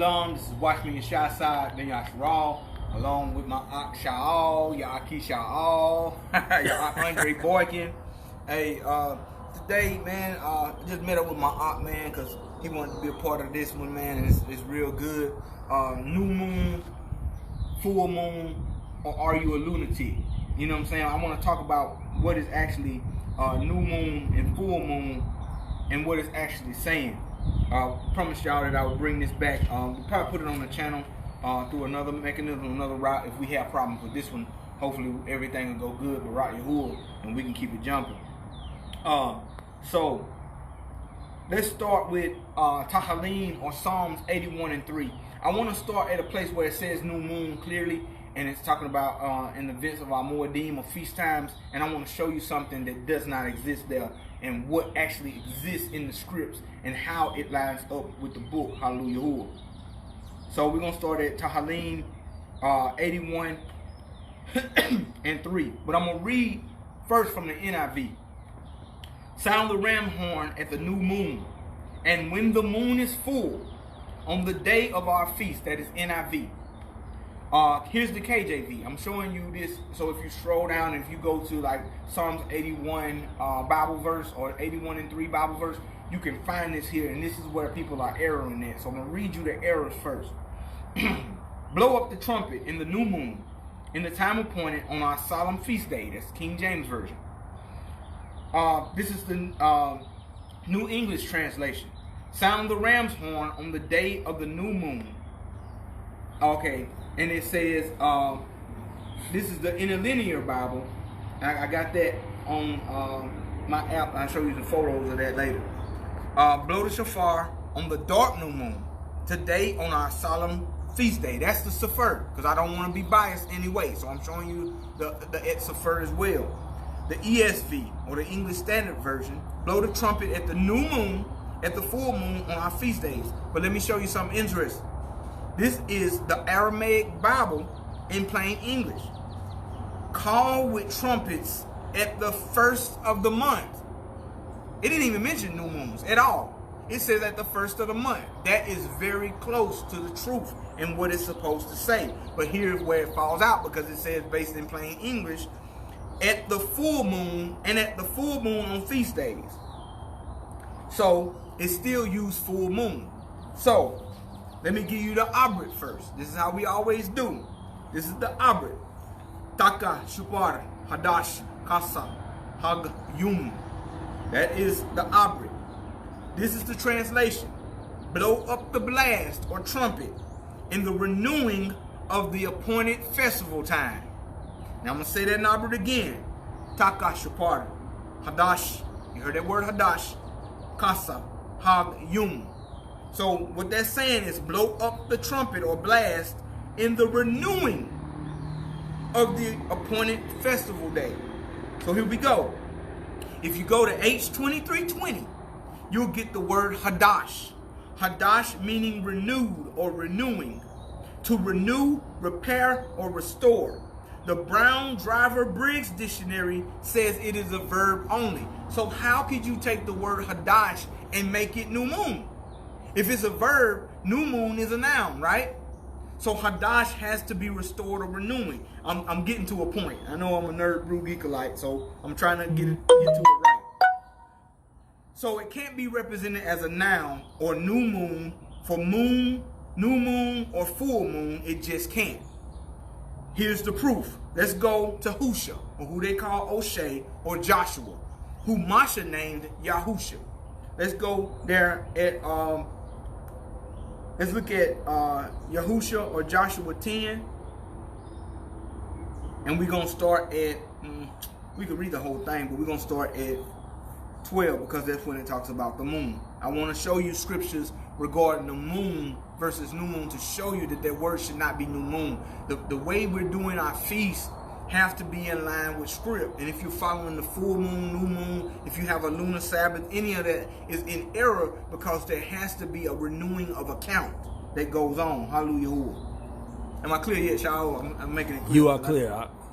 Shalom, this is Watchman Yahshay, along with my Aunt Sha'al, Ya'aki Sha'al, your Aunt Andre Boykin. Hey, today, man, I just met up with my aunt, man, because he wanted to be a part of this one, man, and it's real good. New moon, full moon, or are you a lunatic? You know what I'm saying? I want to talk about what is actually new moon and full moon and what it's actually saying. Promise y'all that I will bring this back. We'll probably put it on the channel through another mechanism, another route. If we have problems with this one, hopefully everything will go good with YAHUAH and we can keep it jumping. So let's start with Tehillim, or Psalms 81 and 3. I want to start at a place where it says new moon clearly, and it's talking about in the events of our Moedim or feast times, and I want to show you something that does not exist there and what actually exists in the scripts and how it lines up with the book, Hallelujah. So we're going to start at Tehillim 81 and 3. But I'm going to read first from the NIV. Sound the ram horn at the new moon, and when the moon is full, on the day of our feast, that is NIV. Here's the KJV. I'm showing you this, so if you scroll down, if you go to like Psalms 81 Bible verse or 81 and 3 Bible verse, you can find this here, and this is where people are erroring at. So I'm going to read you the errors first. Blow up the trumpet in the new moon, in the time appointed on our solemn feast day. That's King James Version. This is the New English translation. Sound the ram's horn on the day of the new moon. Okay, and it says, this is the Interlinear Bible. I got that on my app. I'll show you the photos of that later. Blow the shofar on the dark new moon, today on our solemn feast day. That's the Sefer, because I don't want to be biased anyway. So I'm showing you the Sefer as well. The ESV, or the English Standard Version, blow the trumpet at the new moon, at the full moon on our feast days. But let me show you something interesting. This is the Aramaic Bible in plain English. Call with trumpets at the first of the month. It didn't even mention new moons at all. It says at the first of the month. That is very close to the truth and what it's supposed to say. But here's where it falls out, because it says, based in plain English, at the full moon, and at the full moon on feast days. So it still used full moon. So let me give you the abrit first. This is how we always do. This is the abrit. Taka, Shupar, Hadash, Kasa, Hag, Yum. That is the abrit. This is the translation. Blow up the blast or trumpet in the renewing of the appointed festival time. Now I'm going to say that in abrit again. Taka, Shupar, Hadash. You heard that word Hadash. Kasa, Hag, Yum. So what that's saying is blow up the trumpet or blast in the renewing of the appointed festival day. So here we go. If you go to H2320, you'll get the word Hadash. Hadash meaning renewed or renewing. To renew, repair, or restore. The Brown Driver Briggs Dictionary says it is a verb only. So how could you take the word Hadash and make it new moon? If it's a verb, new moon is a noun, right? So Hadash has to be restored or renewing. I'm getting to a point. I know I'm a nerd, brew, geekalite, so I'm trying to get to it right. So it can't be represented as a noun or new moon for moon, new moon, or full moon. It just can't. Here's the proof. Let's go to Husha, or who they call O'Shea, or Joshua, who Masha named Yahusha. Let's go there at let's look at Yahusha or Joshua 10. And we're going to start at, we could read the whole thing, but we're going to start at 12, because that's when it talks about the moon. I want to show you scriptures regarding the moon versus new moon to show you that word should not be new moon. The way we're doing our feast have to be in line with script. And if you're following the full moon, new moon, if you have a lunar Sabbath, any of that is in error, because there has to be a renewing of account that goes on. Hallelujah. Am I clear yet, Shao? I'm making it clear. You are clear.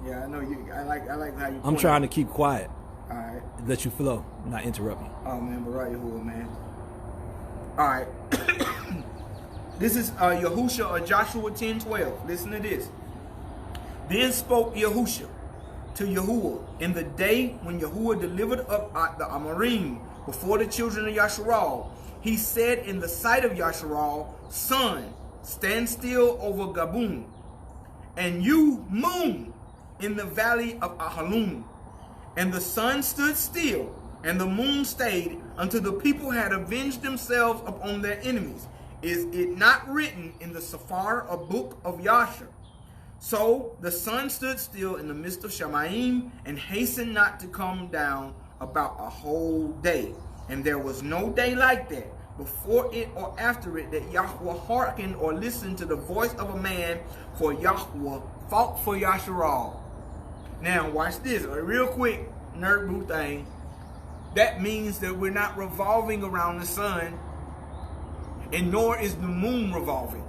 Yeah, I know you. I like how you. I'm trying to keep quiet. All right. Let you flow, not interrupt you. Oh man, but YAHUAH, man. All right. This is Yahusha or Joshua 10:12. Listen to this. Then spoke Yahusha to Yahuwah in the day when Yahuwah delivered up the Amorim before the children of Yasharal. He said in the sight of Yasharal, sun, stand still over Gabun, and you, moon, in the valley of Ahalum. And the sun stood still, and the moon stayed, until the people had avenged themselves upon their enemies. Is it not written in the Sephar, a book of Yahshay? So the sun stood still in the midst of Shamayim, and hastened not to come down about a whole day. And there was no day like that, before it or after it, that YAHUAH hearkened or listened to the voice of a man, for YAHUAH fought for Yasharal. Now watch this, a real quick nerd boo thing. That means that we're not revolving around the sun, and nor is the moon revolving.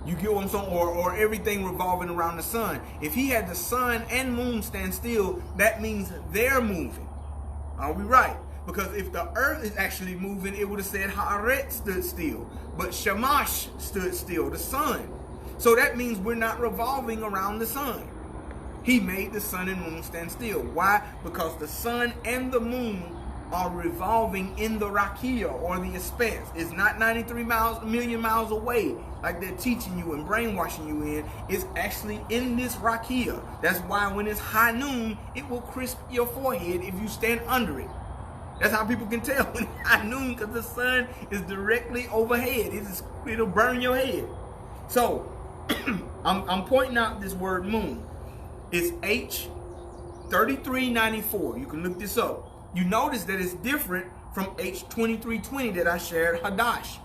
You get what I'm saying? Or everything revolving around the sun. If he had the sun and moon stand still, that means they're moving. Are we right? Because if the earth is actually moving, it would have said Haaret stood still. But Shamash stood still, the sun. So that means we're not revolving around the sun. He made the sun and moon stand still. Why? Because the sun and the moon are revolving in the Rakia, or the expanse. It's not 93 million miles away like they're teaching you and brainwashing you in. It's actually in this Rakia. That's why when it's high noon, it will crisp your forehead if you stand under it. That's how people can tell when it's high noon, because the sun is directly overhead. It'll burn your head. So I'm pointing out this word moon. It's H3394. You can look this up. You notice that it's different from H2320 that I shared, Hadash.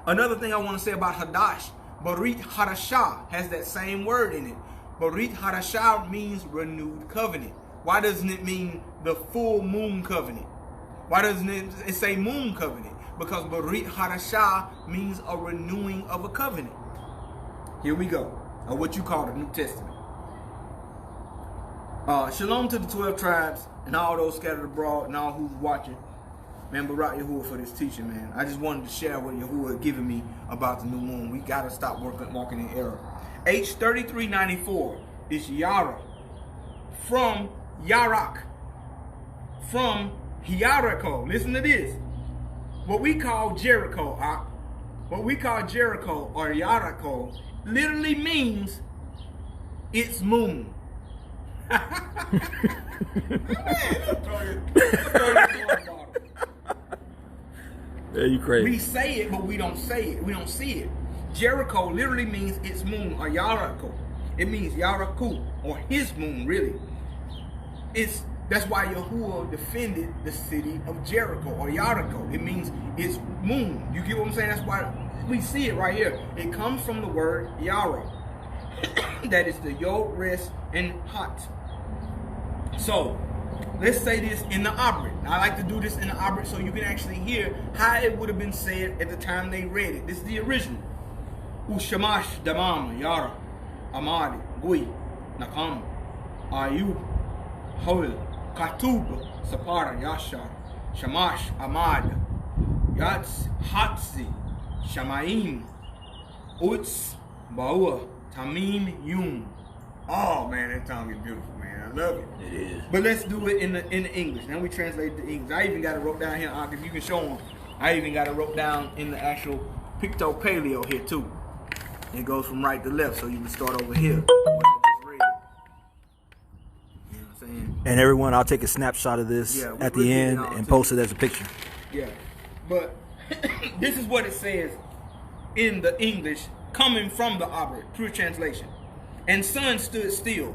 Another thing I want to say about Hadash, Barit Hadashah has that same word in it. Barit Hadashah means renewed covenant. Why doesn't it mean the full moon covenant? Why doesn't it say moon covenant? Because Barit Hadashah means a renewing of a covenant. Here we go. Or what you call the New Testament. Shalom to the 12 tribes and all those scattered abroad and all who's watching. Man, Barak Yahuwah for this teaching, man. I just wanted to share what Yahuwah had given me about the new moon. We got to stop walking in error. H3394 is Yara from Yarak, from Hiarako. Listen to this. What we call Jericho, or Yarako, literally means it's moon. Yeah, you crazy. We say it, but we don't say it. We don't see it. Jericho literally means its moon, or Yarako. It means Yaraku, or his moon, really. That's why Yahuwah defended the city of Jericho, or Jericho. It means its moon. You get what I'm saying? That's why we see it right here. It comes from the word Yara. That is the Yod, Res, and Hot. So, let's say this in the Abrit. Now, I like to do this in the Abrit so you can actually hear how it would have been said at the time they read it. This is the original. Ushamash Damam Yara Amadi Gui Nakam Ayub Hol Katub Sapara Yashar Shamash Amad Yats Hatzi Shamaim Uts Baua Tamim Yum. Oh man, that tongue is beautiful, man. I love it. It is. But let's do it in the English. Now we translate the English. I even got it wrote down here, if you can show them. I even got it wrote down in the actual Picto Paleo here too. It goes from right to left, so you can start over here. What I just read. You know what I'm saying? And everyone, I'll take a snapshot of this at the end and post it as a picture. Yeah. But this is what it says in the English, coming from the Abrit, pure translation. And sun stood still,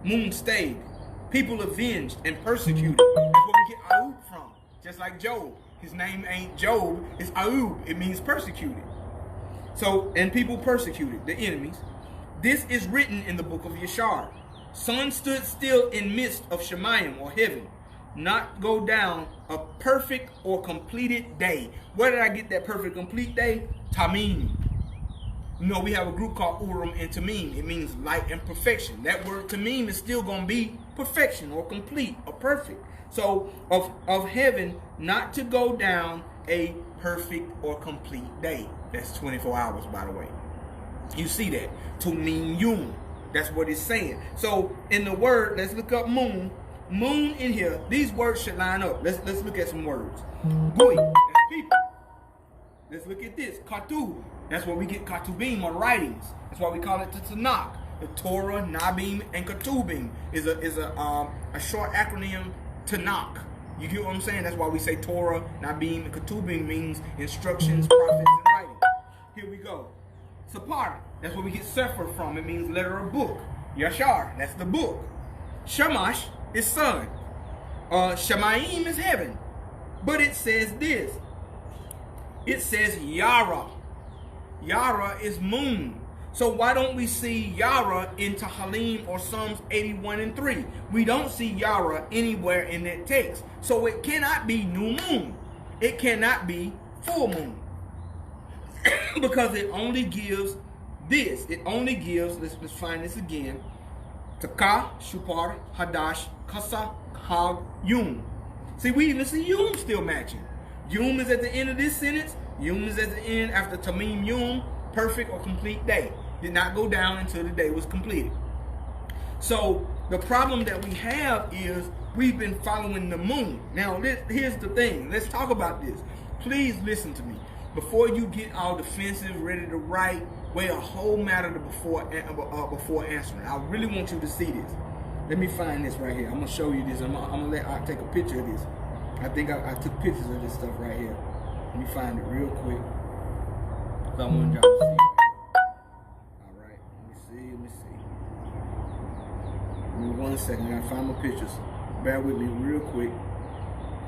moon stayed, people avenged and persecuted. That's where we get Ayub from. Just like Job. His name ain't Job, it's Ayub. It means persecuted. So, and people persecuted, the enemies. This is written in the book of Yashar. Sun stood still in midst of Shemayim, or heaven, not go down a perfect or completed day. Where did I get that perfect complete day? Tamim. You know, we have a group called Urim and Tamim. It means light and perfection. That word Tamim is still going to be perfection or complete or perfect. So, of heaven not to go down a perfect or complete day. That's 24 hours, by the way. You see that? To mean yum. That's what it's saying. So in the word, let's look up moon. Moon in here, these words should line up. Let's look at some words. Bui, that's people. Let's look at this. Katub. That's where we get Katubim, or writings. That's why we call it the Tanakh. The Torah, Nabim, and Ketubim is a short acronym. Tanakh. You get what I'm saying? That's why we say Torah, Nabim, and Ketubim means instructions, prophets, and writings. Here we go. Sapar. That's where we get Sefer from. It means letter or book. Yashar. That's the book. Shamash is sun. Shamayim is heaven. But it says this. It says Yara. Yara is moon. So why don't we see Yara in Tahalim or Psalms 81 and 3? We don't see Yara anywhere in that text. So it cannot be new moon. It cannot be full moon. Because it only gives this. It only gives, let's find this again. Taka, Shupar, Hadash, Kasa, Hag, Yum. See, we even see Yum still matching. Yum is at the end of this sentence. Yum is at the end after Tamim Yum, perfect or complete day. Did not go down until the day was completed. So the problem that we have is we've been following the moon. Now, here's the thing. Let's talk about this. Please listen to me. Before you get all defensive, ready to write, weigh a whole matter before answering. I really want you to see this. Let me find this right here. I'm going to show you this. I'm going to take a picture of this. I think I took pictures of this stuff right here. Let me find it real quick. I want y'all to see it. All right. Let me see. Give me 1 second. I got to find my pictures. Bear with me real quick.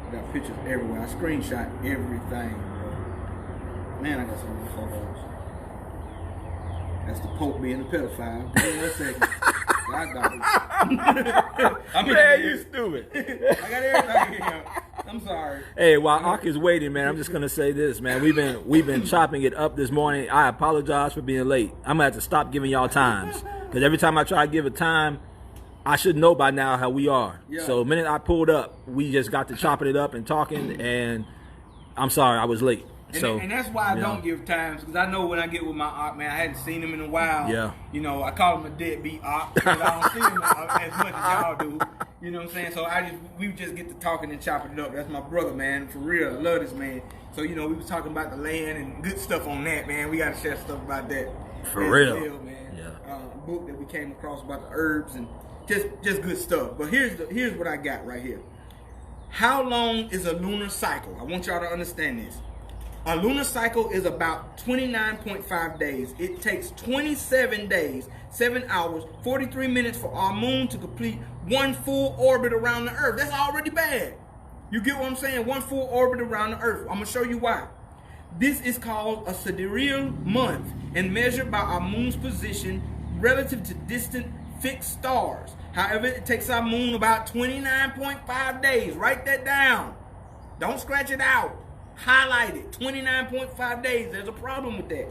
I got pictures everywhere. I screenshot everything, bro. Man, I got so many photos. That's the Pope being a pedophile. Give me 1 second. I got it. Man, you stupid. I got everything here. I'm sorry. Hey, while Ak is waiting, man, I'm just gonna say this, man. We've been chopping it up this morning. I apologize for being late. I'm gonna have to stop giving y'all times, because every time I try to give a time, I should know by now how we are. Yeah. So the minute I pulled up, we just got to chopping it up and talking, and I'm sorry I was late. And that's why I don't give times, because I know when I get with my Ak, man, I hadn't seen him in a while. Yeah. You know, I call him a deadbeat Ak, because I don't see him as much as y'all do. You know what I'm saying? So we just get to talking and chopping it up. That's my brother, man. For real, I love this man. So, you know, we was talking about the land and good stuff on that, man. We got to share stuff about that. For real. Man. Yeah. Book that we came across about the herbs and just good stuff. But here's what I got right here. How long is a lunar cycle? I want y'all to understand this. A lunar cycle is about 29.5 days. It takes 27 days, 7 hours, 43 minutes for our moon to complete one full orbit around the earth. That's already bad. You get what I'm saying? One full orbit around the earth. I'm going to show you why. This is called a sidereal month and measured by our moon's position relative to distant fixed stars. However, it takes our moon about 29.5 days. Write that down. Don't scratch it out. Highlight it. 29.5 days. There's a problem with that.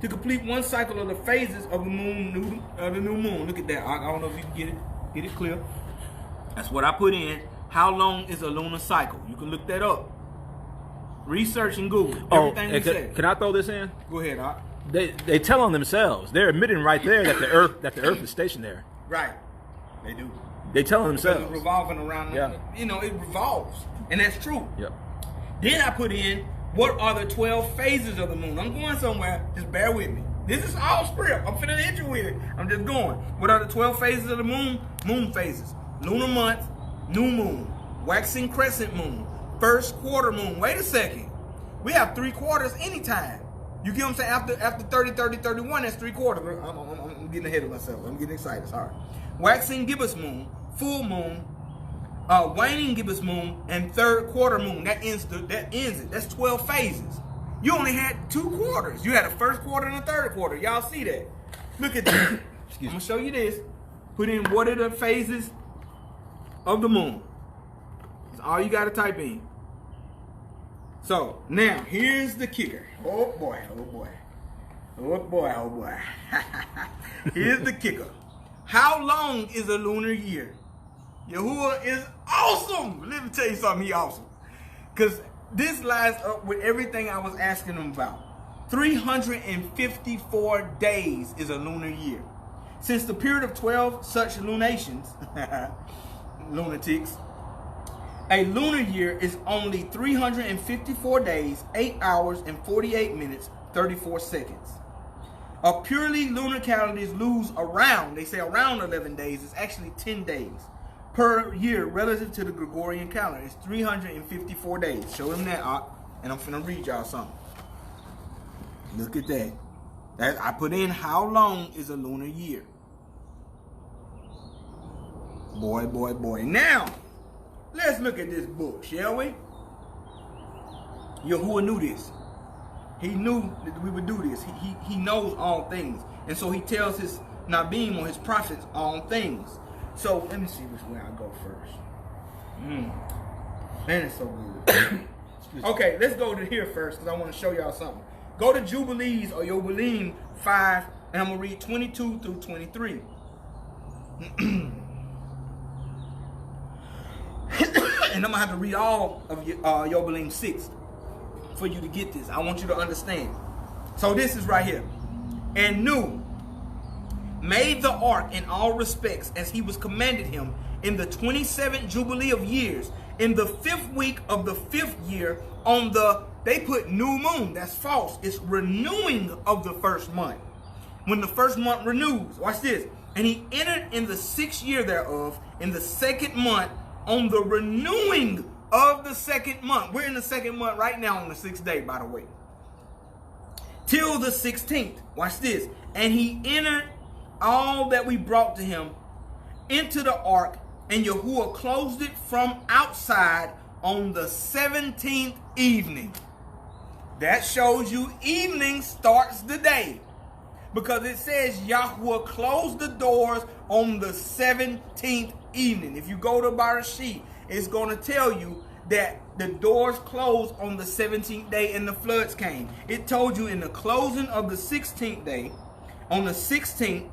To complete one cycle of the phases of the moon, the new moon. Look at that. I don't know if you can get it clear. That's what I put in. How long is a lunar cycle? You can look that up. Research and Google. Everything we say. Can I throw this in? Go ahead, Ak. They tell on themselves. They're admitting right there that the Earth is stationary. Right. They do. They tell themselves. Because it's revolving around. Yeah. You know, it revolves, and that's true. Yep. Then I put in, what are the 12 phases of the moon? I'm going somewhere. Just bear with me. This is all script. I'm finna hit you with it. I'm just going. What are the 12 phases of the moon? Moon phases. Lunar month, new moon, waxing crescent moon, first quarter moon. Wait a second. We have 3 quarters anytime. You get what I'm saying? After 30, 30, 31, that's 3 quarters. I'm getting ahead of myself. I'm getting excited. Sorry. Waxing gibbous moon, full moon, waning gibbous moon, and third quarter moon. That ends it. That's 12 phases. You only had 2 quarters. You had a first quarter and a third quarter. Y'all see that? Look at this. I'm gonna show you this. Put in what are the phases of the moon. That's all you gotta type in. So now here's the kicker. Oh boy, oh boy. Oh boy, oh boy. Here's the kicker. How long is a lunar year? YAHUAH is awesome. Let me tell you something, he awesome. Because this lines up with everything I was asking him about. 354 days is a lunar year. Since the period of 12 such lunations, lunatics, a lunar year is only 354 days, 8 hours, and 48 minutes, 34 seconds. A purely lunar calendar lose around, they say around 11 days. It's actually 10 days per year relative to the Gregorian calendar. It's 354 days. Show them that, and I'm finna read y'all something. Look at that. I put in how long is a lunar year. Boy, boy, boy. Now, let's look at this book, shall we? Yahuwah knew this. He knew that we would do this. He knows all things. And so he tells his Nabim or his prophets all things. So let me see which way I go first. Man, it's so good. Okay, let's go to here first because I want to show y'all something. Go to Jubilees or Yobelim 5, and I'm going to read 22 through 23. And I'm going to have to read all of Yobelim 6 for you to get this. I want you to understand. So this is right here. And Nu made the ark in all respects as he was commanded him in the 27th Jubilee of years, in the 5th week of the 5th year, on the, they put new moon. That's false. It's renewing of the first month. When the first month renews. Watch this. And he entered in the 6th year thereof, in the 2nd month, on the renewing of the 2nd month. We're in the 2nd month right now on the 6th day, by the way. Till the 16th. Watch this. And he entered all that we brought to him into the ark, and Yahuwah closed it from outside on the 17th evening. That shows you evening starts the day. Because it says Yahuwah closed the doors on the 17th evening. If you go to Barashit, it's going to tell you that the doors closed on the 17th day and the floods came. It told you in the closing of the 16th day, on the 16th,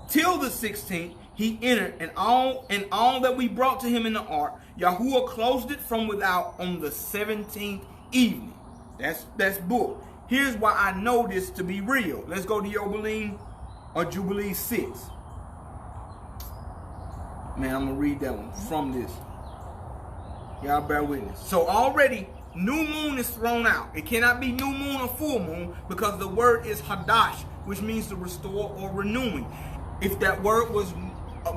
till the 16th, he entered, and all that we brought to him in the ark, Yahuwah closed it from without on the 17th evening. That's book. Here's why I know this to be real. Let's go to Yobelim or Jubilee 6. Man, I'm going to read that one from this. Y'all bear witness. So already, new moon is thrown out. It cannot be new moon or full moon because the word is hadash, which means to restore or renewing. If that word was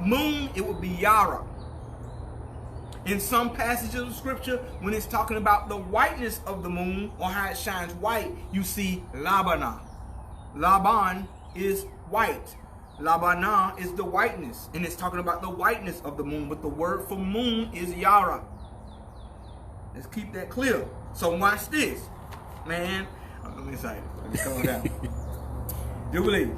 moon, it would be yara. In some passages of scripture, when it's talking about the whiteness of the moon or how it shines white, you see labana. Laban is white. Labana is the whiteness. And it's talking about the whiteness of the moon. But the word for moon is yara. Let's keep that clear. So watch this. Man, I'm excited. Let me calm down. Do believe.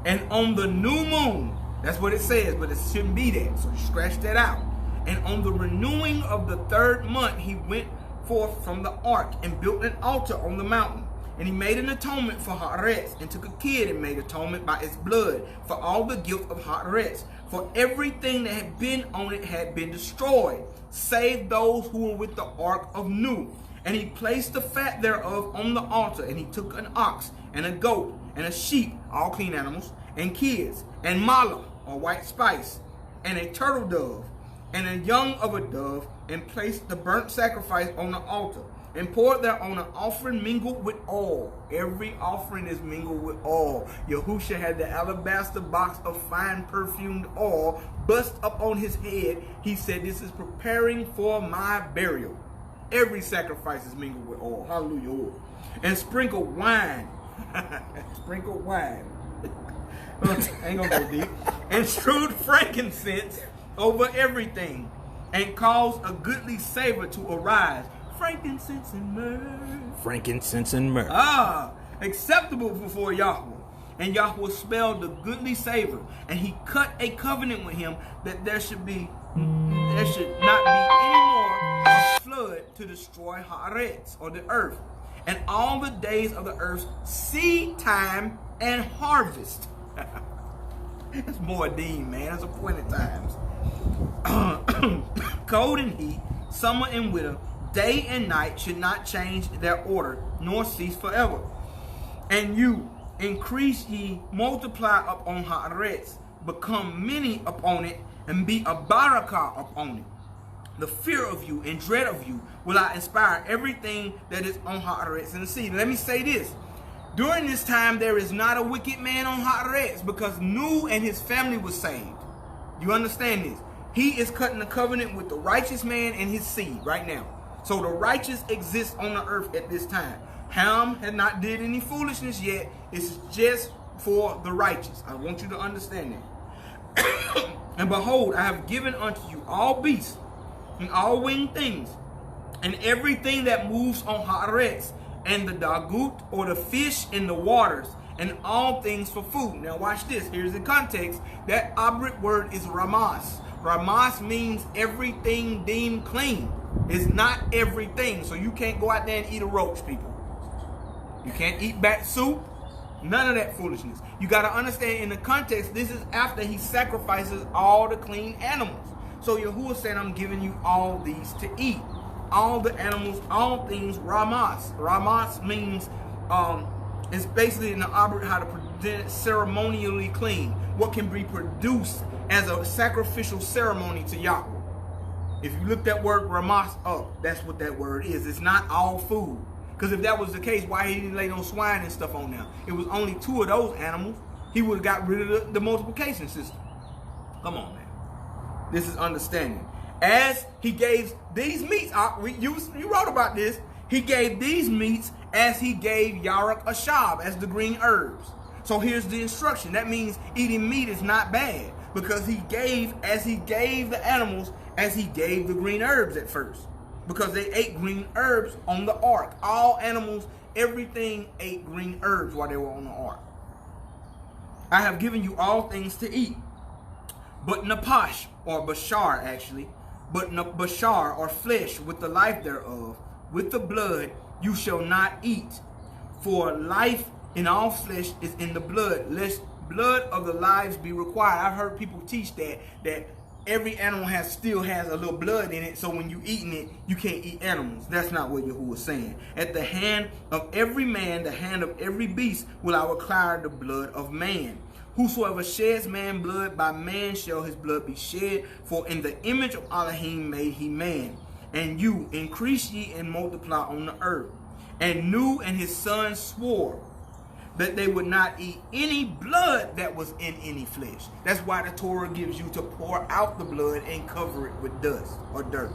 And on the new moon, that's what it says, but it shouldn't be that. So scratch that out. And on the renewing of the 3rd month, he went forth from the ark and built an altar on the mountain. And he made an atonement for Haaretz, and took a kid and made atonement by its blood for all the guilt of Haaretz. For everything that had been on it had been destroyed, save those who were with the ark of Nu. And he placed the fat thereof on the altar, and he took an ox and a goat and a sheep, all clean animals, and kids, and mala, or white spice, and a turtle dove, and a young of a dove, and placed the burnt sacrifice on the altar, and poured thereon an offering mingled with oil. Every offering is mingled with oil. Yahusha had the alabaster box of fine perfumed oil bust up on his head. He said, this is preparing for my burial. Every sacrifice is mingled with oil. Hallelujah. And sprinkled wine. Sprinkled wine. Ain't gonna go deep. And strewed frankincense over everything, and caused a goodly savor to arise. Frankincense and myrrh. Frankincense and myrrh. Acceptable before Yahuwah. And Yahuwah smelled the goodly savor, and he cut a covenant with him that there should not be any more flood to destroy Haaretz, or the earth, and all the days of the earth's seed time and harvest. It's more deem, man. That's appointed times. Cold and heat, summer and winter, day and night should not change their order, nor cease forever. And you, increase ye, multiply upon Haaretz, become many upon it, and be a barakah upon it. The fear of you and dread of you will I inspire everything that is on Haaretz and the sea. Let me say this. During this time, there is not a wicked man on Haaretz, because Nu and his family was saved. You understand this? He is cutting a covenant with the righteous man and his seed right now. So the righteous exist on the earth at this time. Ham had not did any foolishness yet. It's just for the righteous. I want you to understand that. And behold, I have given unto you all beasts and all winged things, and everything that moves on Haaretz, and the dagut, or the fish in the waters, and all things for food. Now watch this. Here's the context. That Abrit word is Ramas. Ramas means everything deemed clean. It's not everything. So you can't go out there and eat a roach, people. You can't eat bat soup. None of that foolishness. You got to understand in the context, this is after he sacrifices all the clean animals. So Yahuwah said, I'm giving you all these to eat. All the animals, all things, Ramas. Ramas means, it's basically in the Abrit how to present it ceremonially clean. What can be produced as a sacrificial ceremony to Yahweh. If you look that word Ramas up, that's what that word is. It's not all food. Because if that was the case, why he didn't lay no swine and stuff on there? It was only 2 of those animals. He would have got rid of the multiplication system. Come on, man. This is understanding. As he gave these meats, you wrote about this. He gave these meats as he gave Yarek Ashab, as the green herbs. So here's the instruction. That means eating meat is not bad, because he gave as he gave the animals, as he gave the green herbs at first. Because they ate green herbs on the ark. All animals, everything ate green herbs while they were on the ark. I have given you all things to eat. But Napash, or Bashar actually, but Bashar, or flesh with the life thereof, with the blood you shall not eat. For life in all flesh is in the blood, lest blood of the lives be required. I've heard people teach that every animal still has a little blood in it, so when you eating it, you can't eat animals. That's not what Yahuwah is saying. At the hand of every man, the hand of every beast, will I require the blood of man. Whosoever sheds man blood, by man shall his blood be shed. For in the image of Elohim made he man. And you, increase ye and multiply on the earth. And Nu and his sons swore that they would not eat any blood that was in any flesh. That's why the Torah gives you to pour out the blood and cover it with dust or dirt.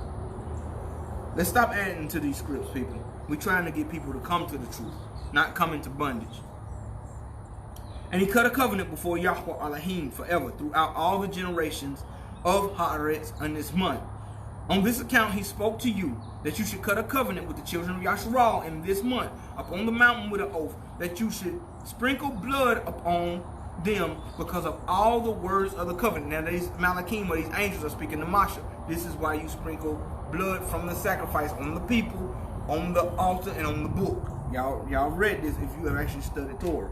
Let's stop adding to these scripts, people. We're trying to get people to come to the truth, not come into bondage. And he cut a covenant before YAHUAH Elohim forever, throughout all the generations of Haaretz in this month. On this account he spoke to you, that you should cut a covenant with the children of Yasharal in this month, upon the mountain with an oath, that you should sprinkle blood upon them, because of all the words of the covenant. Now these Malachim, or these angels, are speaking to Masha. This is why you sprinkle blood from the sacrifice on the people, on the altar, and on the book. Y'all read this if you have actually studied Torah.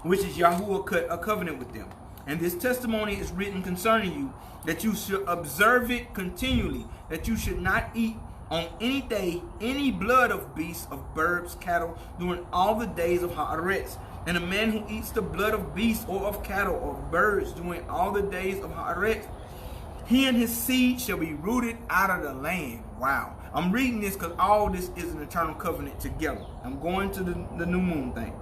Which is Yahuwah cut a covenant with them. And this testimony is written concerning you, that you should observe it continually, that you should not eat on any day any blood of beasts, of birds, cattle, during all the days of Haaretz. And a man who eats the blood of beasts or of cattle or of birds during all the days of Haaretz, he and his seed shall be rooted out of the land. Wow. I'm reading this because all this is an eternal covenant together. I'm going to the new moon thing.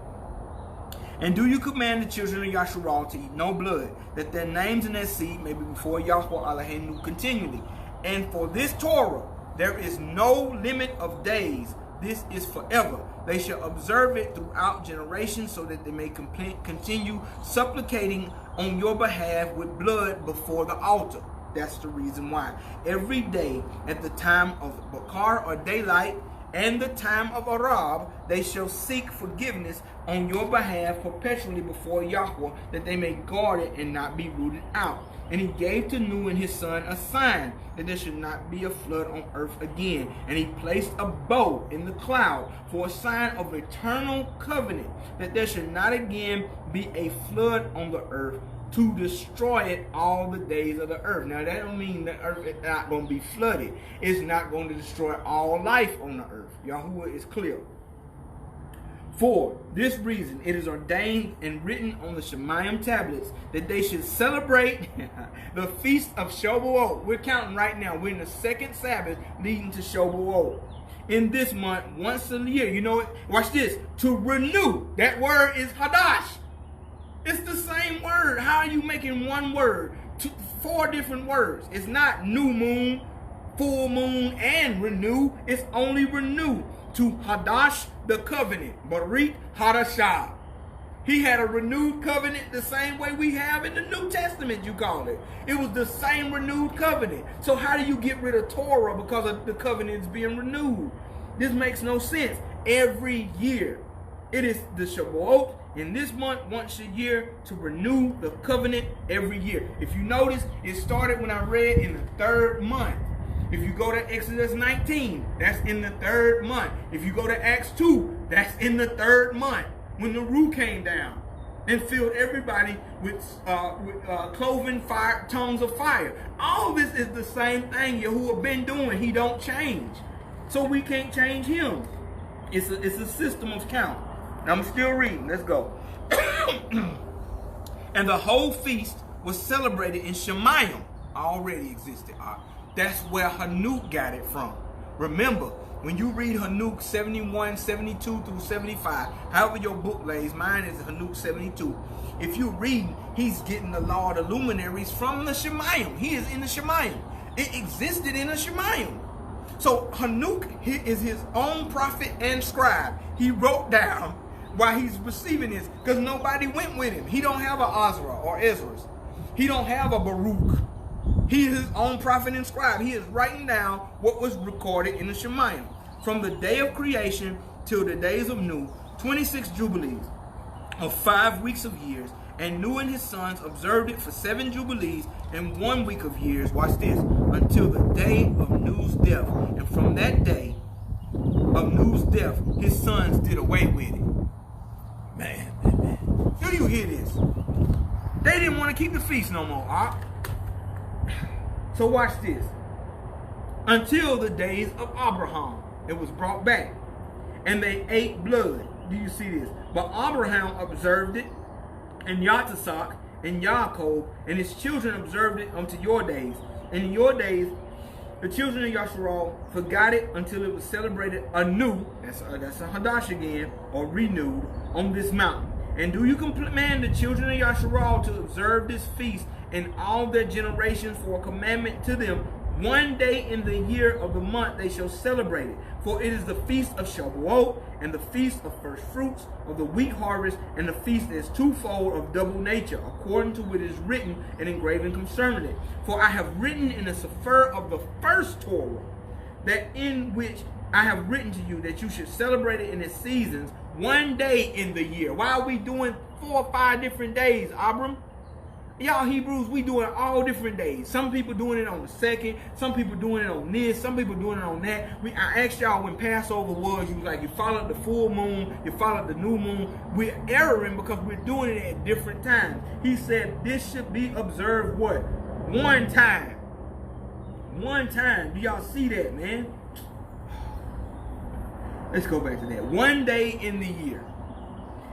And do you command the children of Yasharal to eat no blood, that their names and their seed may be before YAHUAH Elohim continually. And for this Torah, there is no limit of days. This is forever. They shall observe it throughout generations, so that they may continue supplicating on your behalf with blood before the altar. That's the reason why. Every day at the time of Bakar or daylight and the time of Arab, they shall seek forgiveness on your behalf perpetually before Yahweh, that they may guard it and not be rooted out. And he gave to Nu and his son a sign, that there should not be a flood on earth again. And he placed a bow in the cloud for a sign of eternal covenant, that there should not again be a flood on the earth, to destroy it all the days of the earth. Now that don't mean the earth is not going to be flooded. It's not going to destroy all life on the earth. Yahuwah is clear. For this reason, it is ordained and written on the Shemayim tablets that they should celebrate the feast of Shavuot. We're counting right now. We're in the second Sabbath leading to Shavuot. In this month, once a year. You know it? Watch this. To renew. That word is Hadash. It's the same word. How are you making one word? Four different words. It's not new moon, full moon, and renew. It's only renew. To Hadash, the covenant. Barit Hadashah. He had a renewed covenant the same way we have in the New Testament, you call it. It was the same renewed covenant. So how do you get rid of Torah because of the covenant is being renewed? This makes no sense. Every year. It is the Shavuot in this month once a year to renew the covenant every year. If you notice, it started when I read in the third month. If you go to Exodus 19, that's in the third month. If you go to Acts 2, that's in the third month. When the Ruh came down and filled everybody with cloven fire, tongues of fire. All this is the same thing Yahuwah been doing. He don't change. So we can't change him. It's a system of count. I'm still reading. Let's go. And the whole feast was celebrated in Shemayim. Already existed. That's where Hanuk got it from. Remember, when you read Hanuk 71, 72 through 75, however your book lays, mine is Hanuk 72. If you read, he's getting the law of the luminaries from the Shemayim. He is in the Shemayim. It existed in the Shemayim. So Hanuk is his own prophet and scribe. He wrote down while he's receiving this because nobody went with him. He don't have a Azra or Ezra. He don't have a Baruch. He is his own prophet and scribe. He is writing down what was recorded in the Shemayim. From the day of creation till the days of Nu, 26 jubilees of 5 weeks of years. And Nu and his sons observed it for 7 jubilees and 1 week of years. Watch this. Until the day of Nu's death. And from that day of Nu's death, his sons did away with it. Man. Do you hear this? They didn't want to keep the feast no more. So watch this. Until the days of Abraham, it was brought back. And they ate blood. Do you see this? But Abraham observed it, and Yatsach, and Yaakov, and his children observed it unto your days. And in your days, the children of Yasharal forgot it until it was celebrated anew. That's a Hadash again, or renewed, on this mountain. And do you command the children of Yasharal to observe this feast in all their generations for a commandment to them? 1 day in the year of the month they shall celebrate it. For it is the feast of Shavuot, and the feast of first fruits of the wheat harvest, and the feast that is twofold of double nature, according to what is written and engraven concerning it. For I have written in the Sefer of the first Torah, that in which I have written to you that you should celebrate it in its seasons, 1 day in the year. Why are we doing 4 or 5 different days, Abram? Y'all Hebrews, we doing all different days. Some people doing it on the 2nd. Some people doing it on this. Some people doing it on that. I asked y'all when Passover was, you was like, you followed the full moon, you followed the new moon. We're erroring because we're doing it at different times. He said this should be observed what? 1 time. 1 time. Do y'all see that, man? Let's go back to that. 1 day in the year.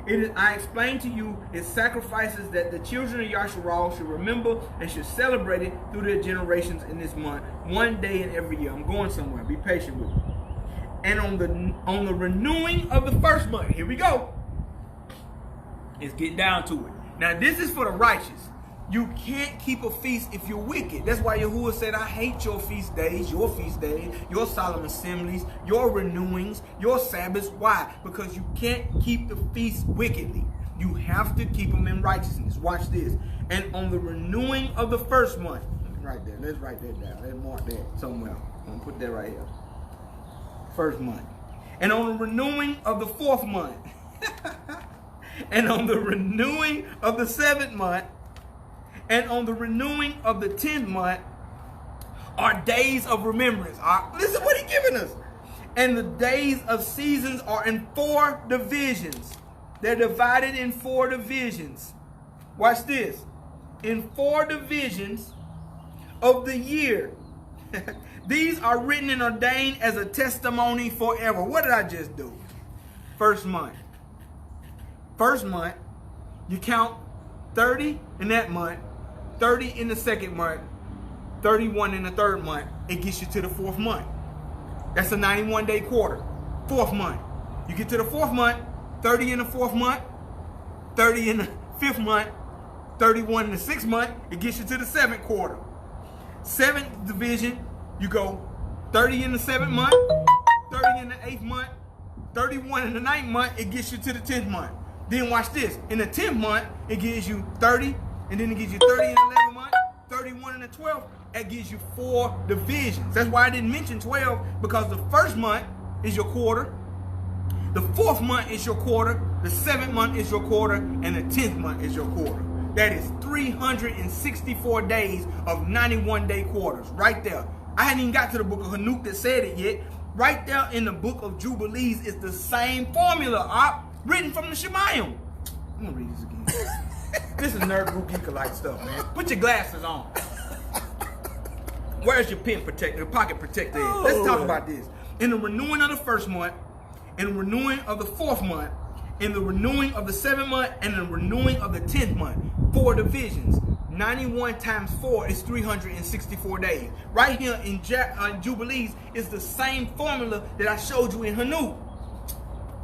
It is, I explained to you, it's sacrifices that the children of Yasharal should remember and should celebrate it through their generations in this month, 1 day in every year. I'm going somewhere. Be patient with me. And on the renewing of the first month, here we go. It's getting down to it. Now this is for the righteous. You can't keep a feast if you're wicked. That's why Yahuwah said, I hate your feast days, your solemn assemblies, your renewings, your Sabbaths. Why? Because you can't keep the feast wickedly. You have to keep them in righteousness. Watch this. And on the renewing of the first month. Right there. Let's write that down. Let's mark that somewhere. I'm going to put that right here. First month. And on the renewing of the 4th month. And on the renewing of the 7th month. And on the renewing of the 10th month are days of remembrance. Listen what he's giving us. And the days of seasons are in 4 divisions. They're divided in 4 divisions. Watch this. In 4 divisions of the year. These are written and ordained as a testimony forever. What did I just do? First month. first month, you count 30 in that month, 30 in the second month, 31 in the third month, it gets you to the fourth month. That's a 91-day quarter. Fourth month. You get to the fourth month, 30 in the fourth month, 30 in the fifth month, 31 in the sixth month, it gets you to the seventh quarter. Seventh division, you go 30 in the seventh month, 30 in the eighth month, 31 in the ninth month, it gets you to the 10th month. Then watch this. In the 10th month, it gives you 30, and then it gives you 30 in the 11th month, 31 in the 12th, it gives you 4 divisions. That's why I didn't mention 12, because the first month is your quarter, the 4th month is your quarter, the 7th month is your quarter, and the 10th month is your quarter. That is 364 days of 91-day quarters, right there. I hadn't even got to the book of Hanuk that said it yet. Right there in the book of Jubilees is the same formula, written from the Shemayim. I'm gonna read this again. This is nerd group geekalite stuff, man. Put your glasses on. Where's your pen protector, pocket protector? Let's talk about this. In the renewing of the first month, in the renewing of the 4th month, in the renewing of the 7th month, and the renewing of the 10th month, 4 divisions. 91 times 4 is 364 days. Right here in Jubilees is the same formula that I showed you in Hanuk.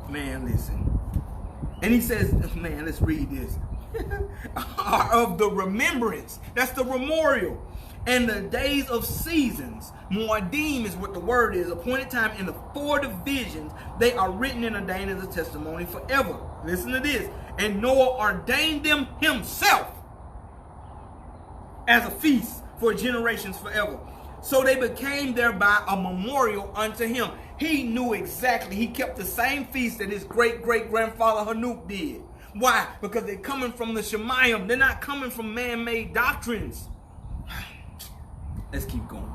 Man, listen. And he says, man, let's read this. Of the remembrance, that's the memorial, and the days of seasons. Moedim is what the word is, appointed time in the 4 divisions. They are written and ordained as a testimony forever. Listen to this. And Noah ordained them himself as a feast for generations forever. So they became thereby a memorial unto him. He knew exactly. He kept the same feast that his great-great-grandfather Hanuk did. Why? Because they're coming from the Shemayim. They're not coming from man-made doctrines. Let's keep going.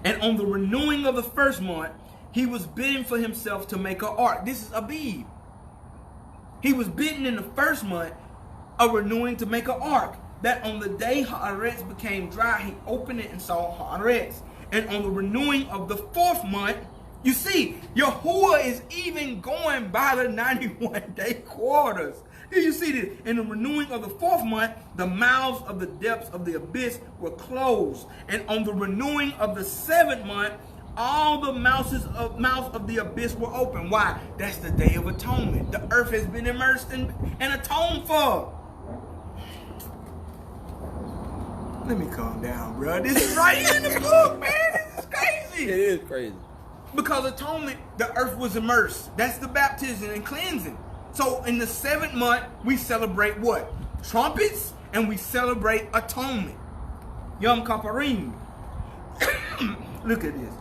And on the renewing of the first month, he was bidden for himself to make an ark. This is Abib. He was bidden in the first month, a renewing to make an ark. That on the day Haaretz became dry, he opened it and saw Haaretz. And on the renewing of the 4th month, you see, YAHUAH is even going by the 91-day quarters. Do you see this? In the renewing of the 4th month, the mouths of the depths of the abyss were closed. And on the renewing of the 7th month, all the mouths of the abyss were open. Why? That's the Day of Atonement. The earth has been immersed and atoned for. Let me calm down, bro. This is right here in the book, man. This is crazy. It is crazy. Because atonement, the earth was immersed. That's the baptism and cleansing. So in the 7th month, we celebrate what? Trumpets, and we celebrate atonement. Yom Kippurim. Look at this.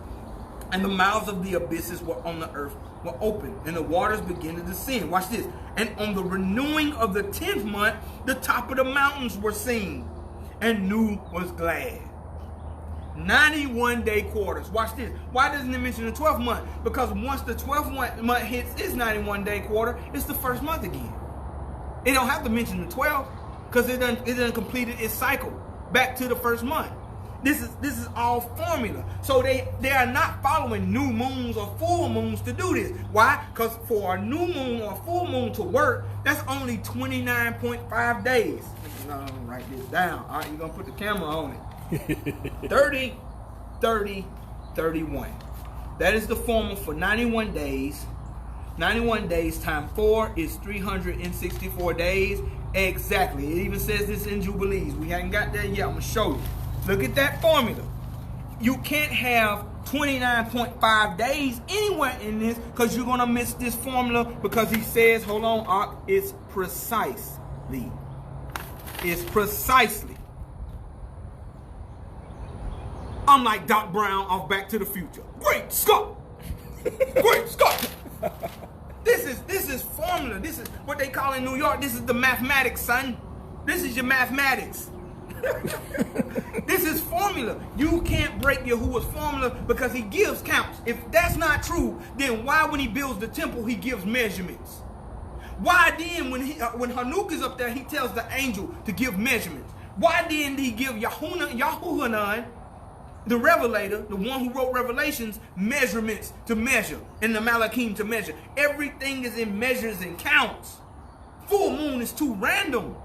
And the mouths of the abysses were on the earth were open, and the waters began to descend. Watch this. And on the renewing of the 10th month, the top of the mountains were seen, and Nu was glad. 91-day quarters. Watch this. Why doesn't it mention the 12th month? Because once the 12th month hits its 91-day quarter, it's the first month again. It don't have to mention the 12th because it done completed its cycle back to the first month. This is all formula. So they are not following new moons or full moons to do this. Why? Because for a new moon or a full moon to work, that's only 29.5 days. I'm gonna write this down. All right, you're gonna put the camera on it. 30, 30, 31. That is the formula for 91 days. 91 days times 4 is 364 days. Exactly. It even says this in Jubilees. We haven't got there yet. I'm going to show you. Look at that formula. You can't have 29.5 days anywhere in this because you're going to miss this formula because he says, hold on, it's precisely. It's precisely. I'm like Doc Brown off Back to the Future. Great Scott! Great Scott! This is formula. This is what they call in New York. This is the mathematics, son. This is your mathematics. This is formula. You can't break Yahuwah's formula because he gives counts. If that's not true, then why when he builds the temple he gives measurements? Why then when Hanuk is up there he tells the angel to give measurements? Why didn't he give YAHUAH, the revelator, the one who wrote Revelations, measurements to measure, and the Malachim to measure? Everything is in measures and counts. Full moon is too random.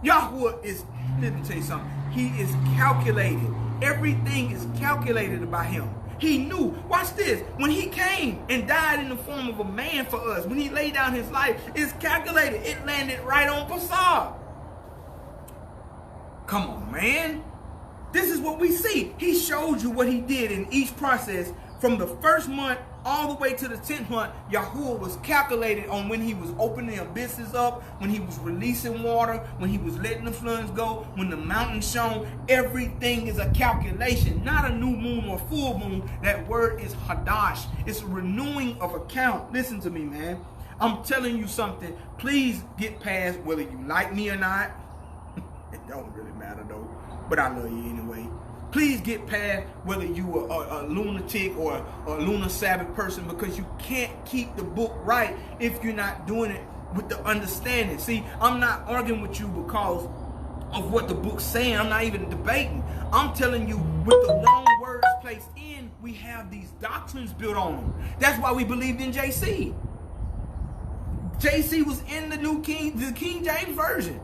Yahuwah is, let me tell you something, he is calculated. Everything is calculated by him. He knew, watch this, when he came and died in the form of a man for us, when he laid down his life, it's calculated. It landed right on Passah. Come on, man. This is what we see. He showed you what he did in each process. From the first month all the way to the 10th month, Yahuwah was calculated on when he was opening the abysses up, when he was releasing water, when he was letting the floods go, when the mountains shone. Everything is a calculation, not a new moon or full moon. That word is hadash. It's a renewing of account. Listen to me, man. I'm telling you something. Please get past whether you like me or not. It don't really matter though, but I love you anyway. Please get past whether you are a lunatic or a lunar Sabbath person, because you can't keep the book right if you're not doing it with the understanding. See, I'm not arguing with you because of what the book's saying. I'm not even debating. I'm telling you, with the wrong words placed in, we have these doctrines built on them. That's why we believed in JC. JC was in the King James Version.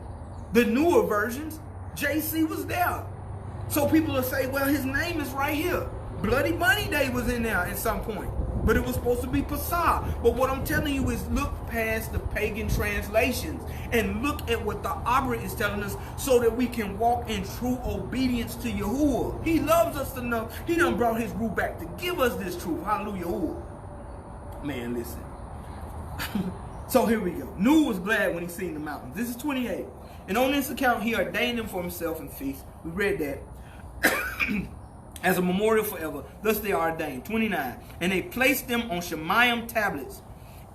The newer versions, JC was there. So people will say, well, his name is right here. Bloody Bunny Day was in there at some point, but it was supposed to be Passah. But what I'm telling you is look past the pagan translations and look at what the Abra is telling us, so that we can walk in true obedience to Yahuwah. He loves us enough. He done brought his rule back to give us this truth. Hallelujah. Man, listen. So here we go. Nuh was glad when he seen the mountains. This is 28. And on this account, he ordained them for himself in feasts. We read that. As a memorial forever. Thus they are ordained. 29. And they placed them on Shemayim tablets.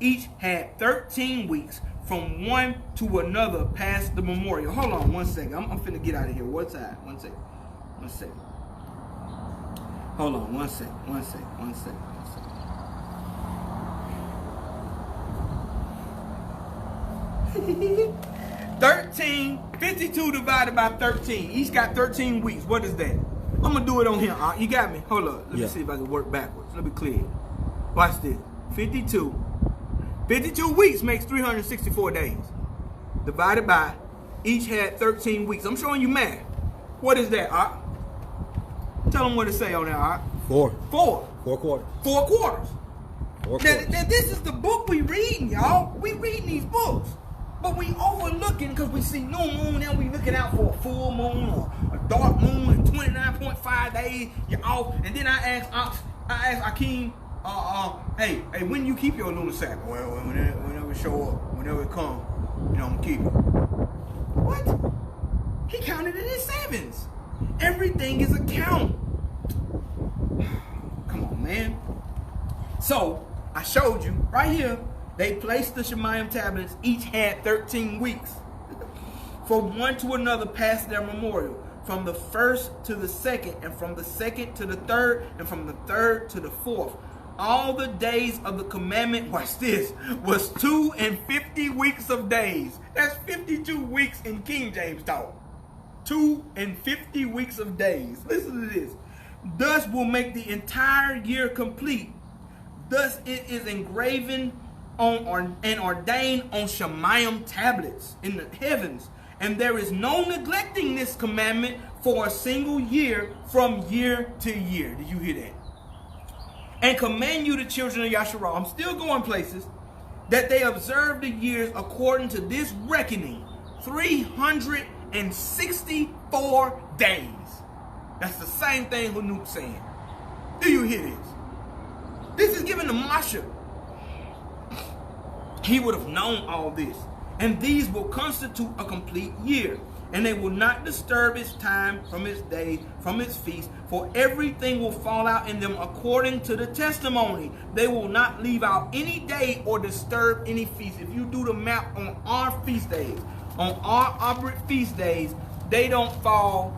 Each had 13 weeks from one to another past the memorial. Hold on one second. I'm finna get out of here. One second. One second. One second. Hold on one second. One second. One second. One second. 13, 52 divided by 13. Each got 13 weeks. What is that? I'm going to do it on here. You got me? Hold up. Let me see if I can work backwards. Let me clear. Watch this. 52. 52 weeks makes 364 days. Divided by, each had 13 weeks. I'm showing you math. What is that, Art? Tell them what it say on there, Art. 4. 4. 4 quarters. 4 quarters. 4 quarters. Now, this is the book we reading, y'all. We reading these books. But we overlooking because we see new moon, and we looking out for a full moon or a dark moon in 29.5 days. You're off. And then I asked Akeem, hey, when you keep your lunar Sabbath? Well, whenever it show up, whenever it come, I'm gonna keep it. What? He counted it in sevens. Everything is a count. Come on, man. So I showed you right here. They placed the Shemayim tablets. Each had 13 weeks. From one to another past their memorial. From the first to the second, and from the second to the third, and from the third to the fourth. All the days of the commandment, watch this, was 250 weeks of days. That's 52 weeks in King James talk. 250 weeks of days. Listen to this. Thus will make the entire year complete. Thus it is engraven on and ordained on Shemayim tablets in the heavens, and there is no neglecting this commandment for a single year from year to year. Did you hear that? And command you, the children of Yahshay, I'm still going places, that they observe the years according to this reckoning, 364 days. That's the same thing Hanuk's saying. Do you hear this? This is given to Masha. He would have known all this. And these will constitute a complete year. And they will not disturb its time from its day, from its feast. For everything will fall out in them according to the testimony. They will not leave out any day or disturb any feast. If you do the math on our feast days, on our operate feast days, they don't fall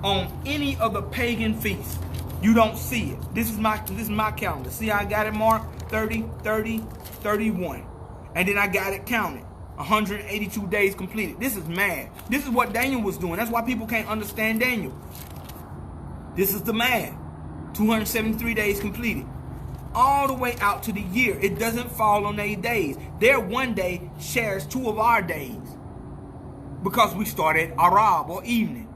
on any of the pagan feasts. You don't see it. This is my calendar. See, I got it marked 30, 30, 31. And then I got it counted. 182 days completed. This is mad. This is what Daniel was doing. That's why people can't understand Daniel. This is the math. 273 days completed. all the way out to the year. It doesn't fall on their days. Their one day shares 2 of our days because we start at Arab or evening.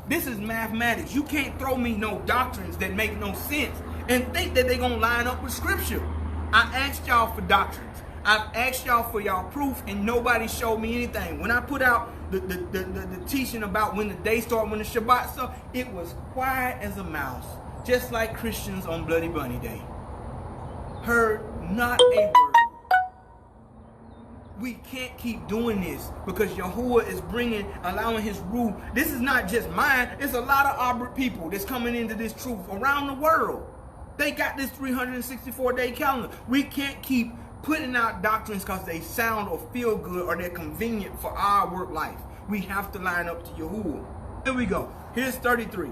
This is mathematics. You can't throw me no doctrines that make no sense and think that they're going to line up with scripture. I asked y'all for doctrines. I've asked y'all for y'all proof, and nobody showed me anything. When I put out the teaching about when the day started, when the Shabbat started, it was quiet as a mouse, just like Christians on Bloody Bunny Day. Heard not a word. We can't keep doing this because Yahuwah is allowing his rule. This is not just mine. It's a lot of Arbor people that's coming into this truth around the world. They got this 364-day calendar. We can't keep putting out doctrines because they sound or feel good or they're convenient for our work life. We have to line up to Yahuwah. Here we go. Here's 33.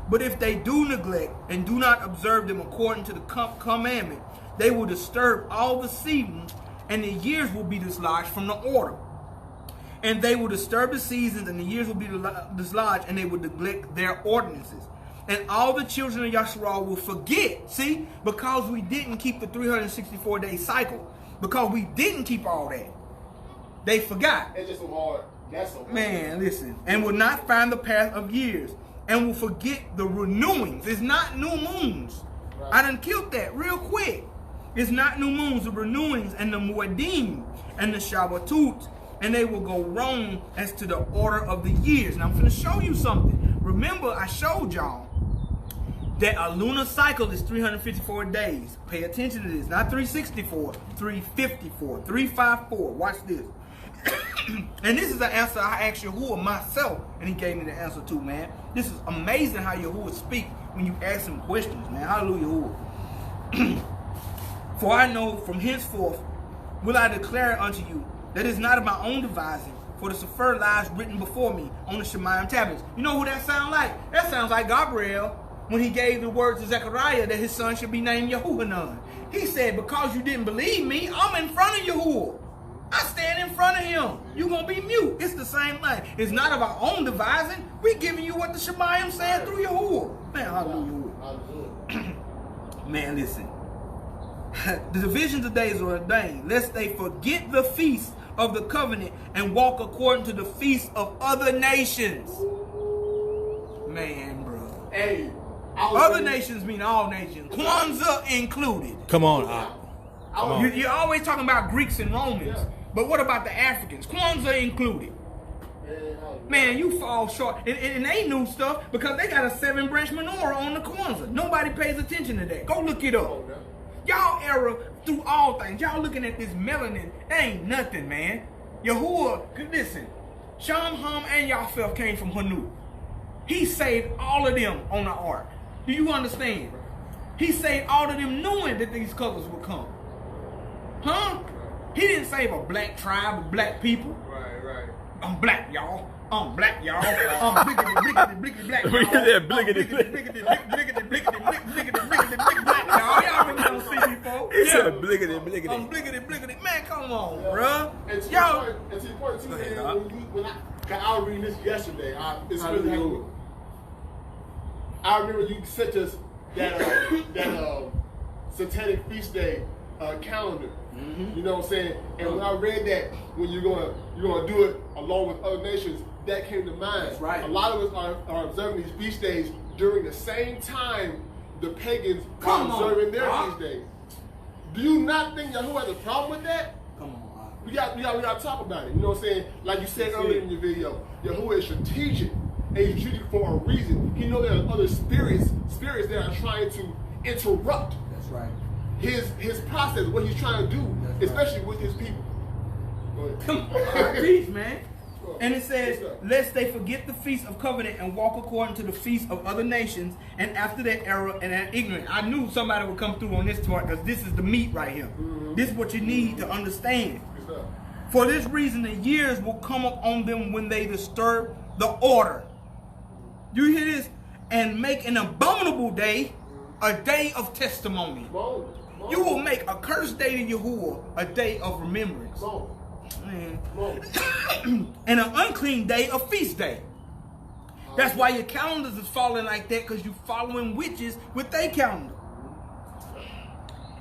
But if they do neglect and do not observe them according to the commandment, they will disturb all the seasons, and the years will be dislodged from the order. And they will disturb the seasons, and the years will be dislodged, and they will neglect their ordinances. And all the children of Yahshua will forget. See, because we didn't keep the 364-day cycle, because we didn't keep all that, they forgot. It's just so hard. That's so hard. Man, listen. And will not find the path of years, and will forget the renewings. It's not new moons. Right. I done killed that real quick. It's not new moons, the renewings, and the muadim, and the Shabbatut, and they will go wrong as to the order of the years. Now I'm going to show you something. Remember, I showed y'all that a lunar cycle is 354 days. Pay attention to this. Not 364, 354, 354. Watch this. And this is an answer I asked Yahuwah myself, and he gave me the answer too, man. This is amazing how Yahuwah speaks when you ask him questions, man. Hallelujah, Yahuwah. For I know from henceforth will I declare unto you that it is not of my own devising, for the Sefer lies written before me on the Shemayim tablets. You know who that sounds like? That sounds like Gabriel when he gave the words to Zechariah that his son should be named YAHUAH. He said, because you didn't believe me, I'm in front of Yahuwah. I stand in front of him. You're going to be mute. It's the same thing. It's not of our own devising. We're giving you what the Shemayim said through Yahuwah. Man, hallelujah. Man, listen. The divisions of days are ordained, lest they forget the feast of the covenant and walk according to the feast of other nations. Man, bro. Hey, other nations mean all nations, Kwanzaa included. Come on, come on. You're always talking about Greeks and Romans, but what about the Africans? Kwanzaa included. Man, you fall short. And they knew stuff because they got a 7-branch menorah on the Kwanzaa. Nobody pays attention to that. Go look it up. Y'all error through all things. Y'all looking at this melanin. That ain't nothing, man. Yahuwah, listen. Sham, Ham, and Yahweh came from Hanu. He saved all of them on the ark. Do you understand? He saved all of them knowing that these colors would come. Huh? He didn't save a black tribe of black people. Right. I'm black, y'all. I'm black, y'all. I'm blickety, black, y'all. Blickety, black, y'all. Y'all remember those CD folks? He said blickety. I'm blickety. Man, come on, bruh. And to Y'all. your point, too, when I was reading this yesterday, it's really cool. I remember you sent us that satanic feast day calendar. You know what I'm saying? And when I read that, when you're gonna do it along with other nations, that came to mind. That's right. A lot of us are observing these feast days during the same time the pagans are observing their feast days. Do you not think Yahuwah has a problem with that? Come on, we got to talk about it. You know what I'm saying? Like you said earlier in your video, Yahuwah is strategic. And he's strategic for a reason. He knows there are other spirits that are trying to interrupt. That's right. His process, what he's trying to do, especially with his people. Go ahead. Come on, peace, man. And it says, lest they forget the feast of covenant and walk according to the feast of other nations, and after that error and that ignorant. I knew somebody would come through on this part because this is the meat right here. This is what you need to understand. For this reason, the years will come up on them when they disturb the order. You hear this? And make an abominable day a day of testimony. You will make a cursed day to Yahuwah a day of remembrance. And an unclean day a feast day. That's why your calendars is falling like that, because you're following witches with their calendar.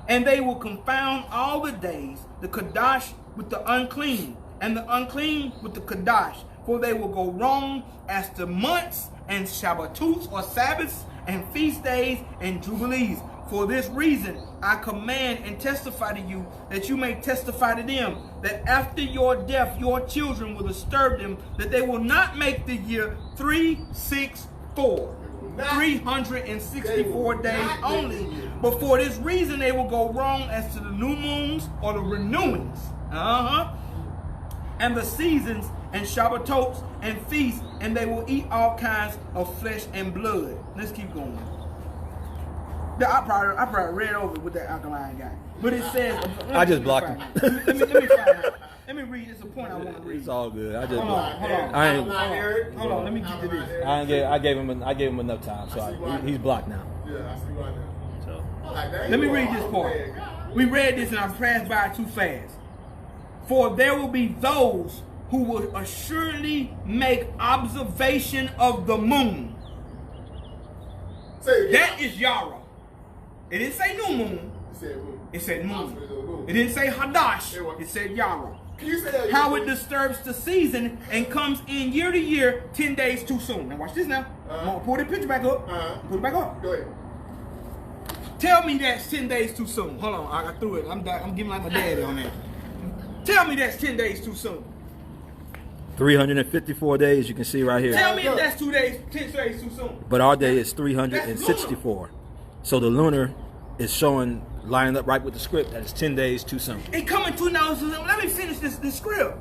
And they will confound all the days, the Kadash with the unclean, and the unclean with the Kadash. For they will go wrong as to months and Shabbatuts or Sabbaths and feast days and jubilees. For this reason I command and testify to you, that you may testify to them, that after your death your children will disturb them, that they will not make the year 364. 364 days only. But for this reason they will go wrong as to the new moons or the renewings. And the seasons and Shabbatots and feasts, and they will eat all kinds of flesh and blood. Let's keep going. I probably read over with that alkaline guy. But it says... I just blocked him. Let me find out. Let me read. It's a point I want to read. It's all good. I just Hold on. Hold on. Let me get to this. I gave him enough time, so he's blocked now. Yeah, I see right now. So Let me read this part. We read this and I passed by too fast. For there will be those who will assuredly make observation of the moon. That is YAHUAH. It didn't say new moon. It said moon. It didn't say Hadash. It said YAHUAH. How it disturbs the season and comes in year to year 10 days too soon. Now watch this now. I'm gonna pull the picture back up. Put it back up. Go ahead. Tell me that's 10 days too soon. Hold on, I threw it. I'm giving like my daddy on that. Tell me that's 10 days too soon. 354 days, you can see right here. Tell me if that's 10 days too soon. But our day is 364. So the lunar is showing, lining up right with the script, that it's 10 days too soon. It coming to now. Let me finish this script.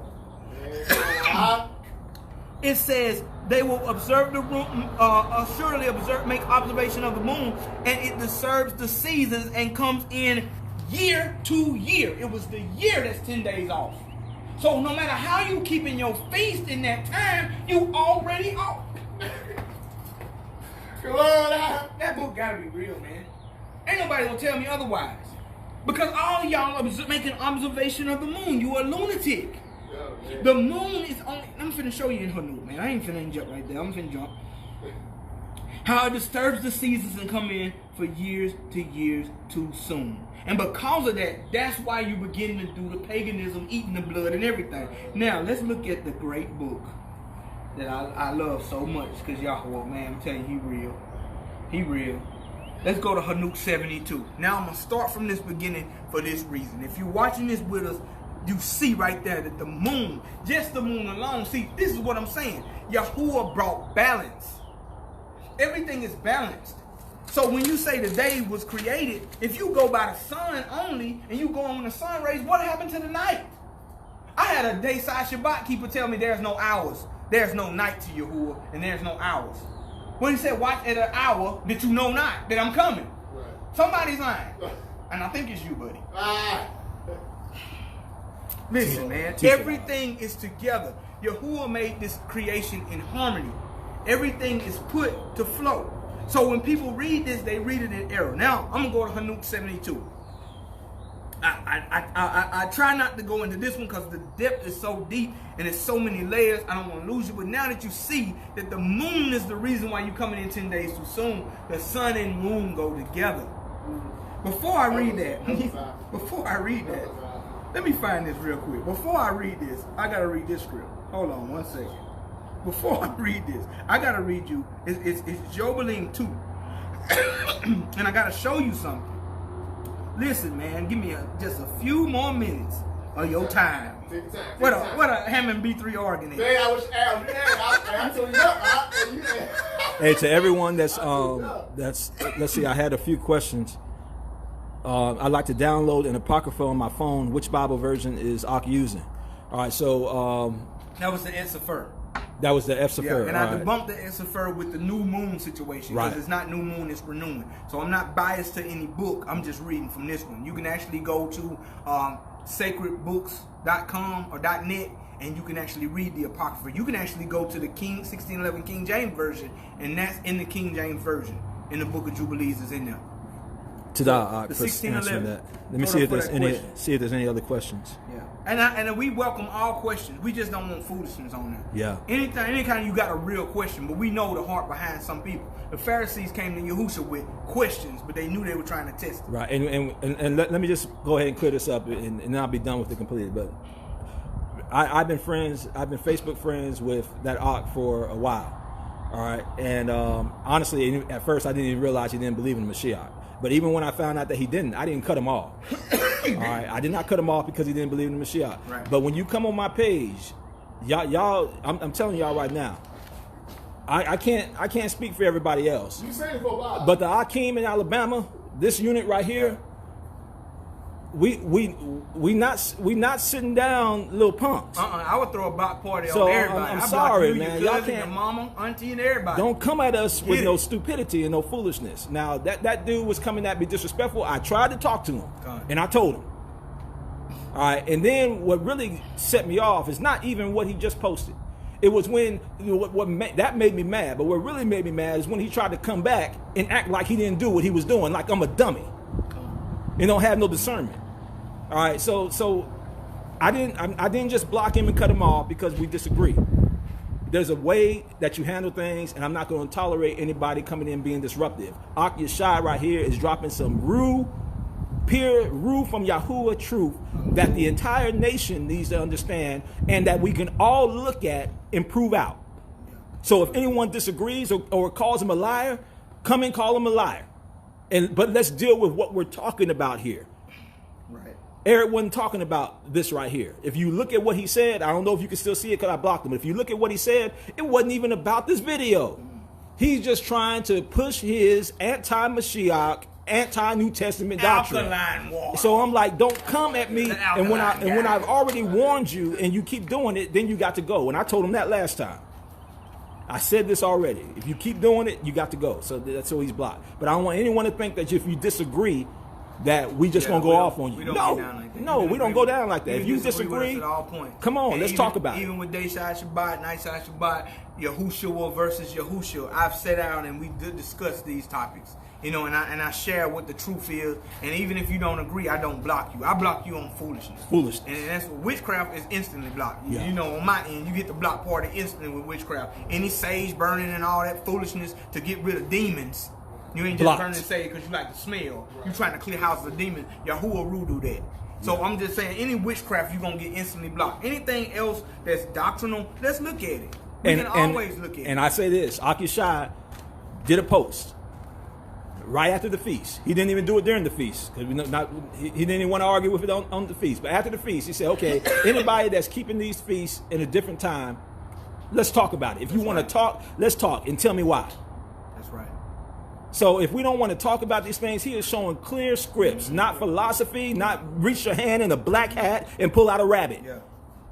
It says they will observe the moon, surely make observation of the moon, and it disturbs the seasons and comes in year to year. It was the year that's 10 days off. So no matter how you keeping your feast in that time, you already off. Come on now. That book gotta be real, man. Ain't nobody gonna tell me otherwise. Because all y'all are making observation of the moon. You a lunatic. Yeah, the moon is only... I'm finna show you in Hanuk, man. I ain't finna jump right there. I'm finna jump. How it disturbs the seasons and come in for years to years too soon. And because of that, that's why you begin to do the paganism, eating the blood and everything. Now, let's look at the great book that I love so much. Because YAHUAH, man, I'm telling you, he real. He real. Let's go to Hanuk 72. Now, I'm going to start from this beginning for this reason. If you're watching this with us, you see right there that the moon, just the moon alone, see, this is what I'm saying. YAHUAH brought balance. Everything is balanced. So when you say the day was created, if you go by the sun only, and you go on when the sun rays, what happened to the night? I had a day side Shabbat keeper tell me there's no hours. There's no night to YAHUAH, and there's no hours. When he said, watch at an hour that you know not, that I'm coming. Right. Somebody's lying. And I think it's you, buddy. Listen, man, everything is together. YAHUAH made this creation in harmony. Everything is put to flow. So when people read this, they read it in error. Now, I'm going to go to Hanuk 72. I try not to go into this one because the depth is so deep and there's so many layers. I don't want to lose you. But now that you see that the moon is the reason why you're coming in 10 days too soon, the sun and moon go together. Before I read that, let me find this real quick. Before I read this, I got to read this script. Hold on one second. Before I read this, I got to read you. It's Jobelim 2. And I got to show you something. Listen, man, give me just a few more minutes of your time. What a Hammond B3 organ is. Hey, to everyone that's let's see, I had a few questions. I'd like to download an Apocrypha on my phone. Which Bible version is Ak using? All right, so that was the Etsefer. That was the Etsefer. Yeah, and I debunked the Etsefer with the new moon situation. Because it's not new moon, it's renewing. So I'm not biased to any book. I'm just reading from this one. You can actually go to sacredbooks.com or .net and you can actually read the Apocrypha. You can actually go to the 1611 King James Version, and that's in the King James Version. In the Book of Jubilees is in there. Tada, the for answering 1611. that. Let me see if there's any other questions. Yeah, and we welcome all questions. We just don't want foolishness on there. Yeah. Anytime you got a real question, but we know the heart behind some people. The Pharisees came to Yahushua with questions, but they knew they were trying to test it. Right, and let me just go ahead and clear this up, and then I'll be done with it completely. But I've been Facebook friends with that Ak for a while. All right, and honestly, at first I didn't even realize he didn't believe in the Mashiach. But even when I found out that he didn't, I didn't cut him off. All right, I did not cut him off because he didn't believe in the Mashiach. Right. But when you come on my page, y'all, I'm telling y'all right now, I can't speak for everybody else. You saying it for a while. But the Akeem in Alabama, this unit right here, we not sitting down little punks. I would throw a block party So, on everybody. I'm I sorry, block you, man. Your Y'all cousin, can't- your mama, auntie, and everybody. Don't come at us with Get no it. stupidity and no foolishness. Now that dude was coming at me disrespectful. I tried to talk to him, and I told him. All right, and then what really set me off is not even what he just posted. It was when that made me mad. But what really made me mad is when he tried to come back and act like he didn't do what he was doing, like I'm a dummy, and don't have no discernment. All right, so I didn't just block him and cut him off because we disagree. There's a way that you handle things, and I'm not going to tolerate anybody coming in being disruptive. Ak Yahshay right here is dropping some pure from Yahuwah truth that the entire nation needs to understand, and that we can all look at and prove out. So if anyone disagrees or calls him a liar, come and call him a liar. But let's deal with what we're talking about here. Right. Eric wasn't talking about this right here. If you look at what he said, I don't know if you can still see it because I blocked him. But if you look at what he said, it wasn't even about this video. He's just trying to push his anti-Mashiach, anti-New Testament doctrine. Alkaline water. So I'm like, don't come at me. And when I've already warned you and you keep doing it, then you got to go. And I told him that last time. I said this already. If you keep doing it, you got to go. So that's so he's blocked. But I don't want anyone to think that if you disagree, that we just gonna go off on you. No, we don't go down like that. If you disagree, come on, let's talk about it. Even with Dayside Shabbat, Nightside Shabbat, Yahushua versus Yahushua, I've sat down and we did discuss these topics. You know, and I share what the truth is. And even if you don't agree, I don't block you. I block you on foolishness. And that's what witchcraft is instantly blocked. Yeah. You know, on my end, you get the block party instantly with witchcraft. Any sage burning and all that foolishness to get rid of demons. You ain't just Blocked. burning sage because you like the smell. You trying to clear houses of demons. Yahuwah Ru do that. So I'm just saying, any witchcraft, you're going to get instantly blocked. Anything else that's doctrinal, let's look at it. We can always look at it. And I say this, Ak Yahshay did a post right after the feast. He didn't even do it during the feast because he didn't even want to argue with it on the feast. But after the feast, he said, okay, anybody that's keeping these feasts in a different time, let's talk about it. If you want to talk, let's talk and tell me why. That's right. So if we don't want to talk about these things, he is showing clear scripts, not philosophy, not reach your hand in a black hat and pull out a rabbit. Yeah.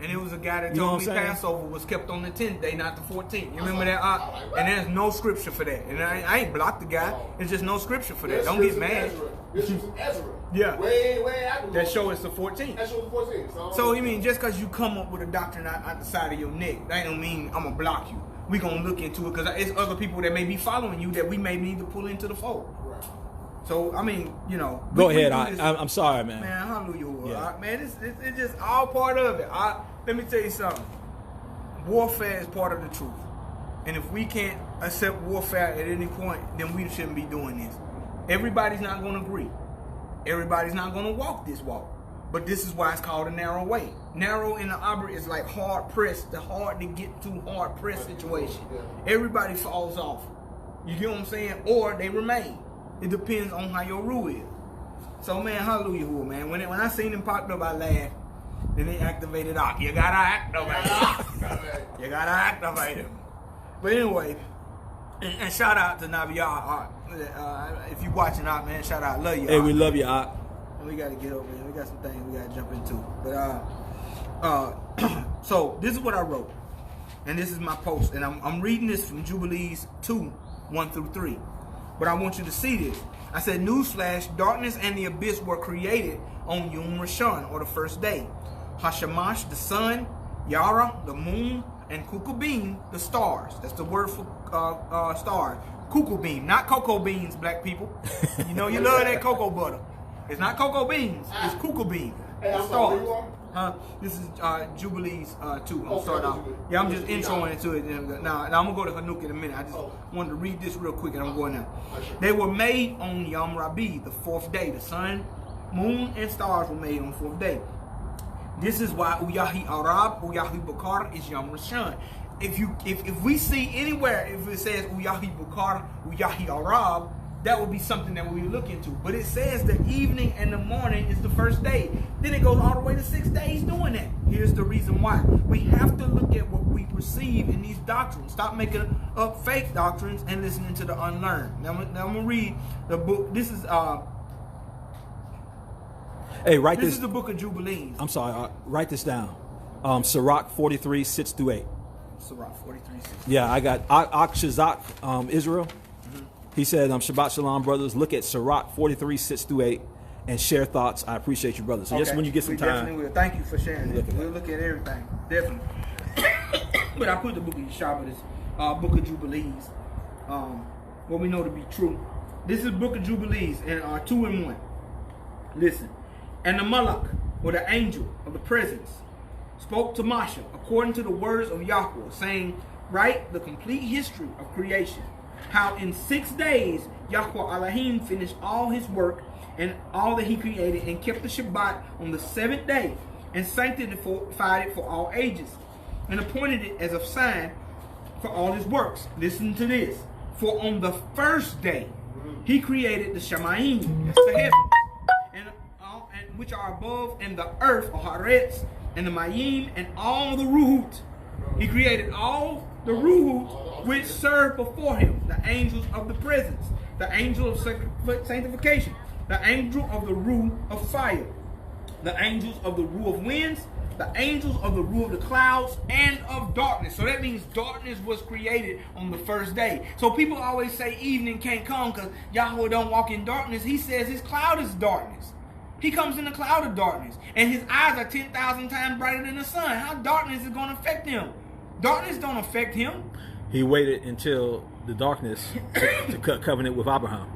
And it was a guy that You know told what me I'm saying? Passover was kept on the 10th day, not the 14th. You remember that? And there's no scripture for that. And I ain't blocked the guy. There's just no scripture for that. Don't get mad. This was Ezra. Yeah. Way after. That show is the 14th. That show was 14. So, you mean just because you come up with a doctrine out the side of your neck, that don't mean I'm going to block you. We going to look into it because it's other people that may be following you that we may need to pull into the fold. Right. So, I mean, you know. Go ahead. I'm sorry, man. Man, hallelujah. Yeah. Man, it's just all part of it. Let me tell you something. Warfare is part of the truth. And if we can't accept warfare at any point, then we shouldn't be doing this. Everybody's not going to agree. Everybody's not going to walk this walk. But this is why it's called a narrow way. Narrow in the Abra is like hard pressed, the hard to get to hard press situation. Everybody falls off. You get what I'm saying? Or they remain. It depends on how your rule is. So, man, hallelujah, man. When I seen him popped up, I laughed. Then they activated Ak. You gotta activate him. You gotta activate him. But anyway, and shout out to YAHUAH. If you watching Ak, man, shout out. Love you. Hey, we love you, Ak. We gotta get over here. We got some things we gotta jump into. But so this is what I wrote, and this is my post, and I'm reading this from Jubilees 2:1-3. But I want you to see this. I said, newsflash: darkness and the abyss were created on Yom Rishon, or the first day. Hashamash, the sun; Yara, the moon; and Kukubim, the stars. That's the word for stars. Cuckoo bean, not cocoa beans, black people. You know you love that cocoa butter. It's not cocoa beans, it's cuckoo bean. Hey, I'm sorry, where you are? This is Jubilees 2. I'm starting out. Yeah, I'm just introing into it. Now I'm going to go to Hanuk in a minute. I just wanted to read this real quick and I'm going now. They were made on Yom Rabi, the 4th day. The sun, moon, and stars were made on the 4th day. This is why Uyahi Arab, Uyahi Bakar is Yom Rishon. If we see anywhere, if it says Uyahi Bakar, Uyahi Arab, that would be something that we look into. But it says the evening and the morning is the first day. Then it goes all the way to 6 days doing that. Here's the reason why. We have to look at what we receive in these doctrines. Stop making up fake doctrines and listening to the unlearned. Now I'm going to read the book. This is... Hey, this is the book of Jubilees. I'm sorry, write this down. Sirach 43, 6-8. Sirach 43, 6. Yeah, I got Akshazak, Israel. He said, Shabbat Shalom, brothers. Look at Sirach 43, 6-8 and share thoughts. I appreciate you, brothers. So just when you get some time. Definitely will. Thank you for sharing it. We'll look at everything. Definitely. But I put the book of Yahshay, but it's book of Jubilees. What we know to be true. This is book of Jubilees and 2 and 1. Listen. And the Malak, or the angel of the presence, spoke to Masha according to the words of YAHUAH, saying, write the complete history of creation. How in 6 days YAHUAH Elohim finished all his work and all that he created, and kept the Shabbat on the 7th day, and sanctified it for all ages, and appointed it as a sign for all his works. Listen to this. For on the first day he created the Shamayim, that's the heavens, and which are above, and the earth, or Haaretz, and the Mayim, and all the Ruhut. He created all the Ruhut which serve before him, the angels of the presence, the angel of sanctification, the angel of the Ruh of fire, the angels of the Ruh of winds, the angels of the Ruh of the clouds, and of darkness. So that means darkness was created on the first day. So people always say evening can't come because YAHUAH don't walk in darkness. He says his cloud is darkness. He comes in a cloud of darkness, and his eyes are 10,000 times brighter than the sun. How darkness is going to affect him? Darkness don't affect him. He waited until the darkness to cut covenant with Abraham.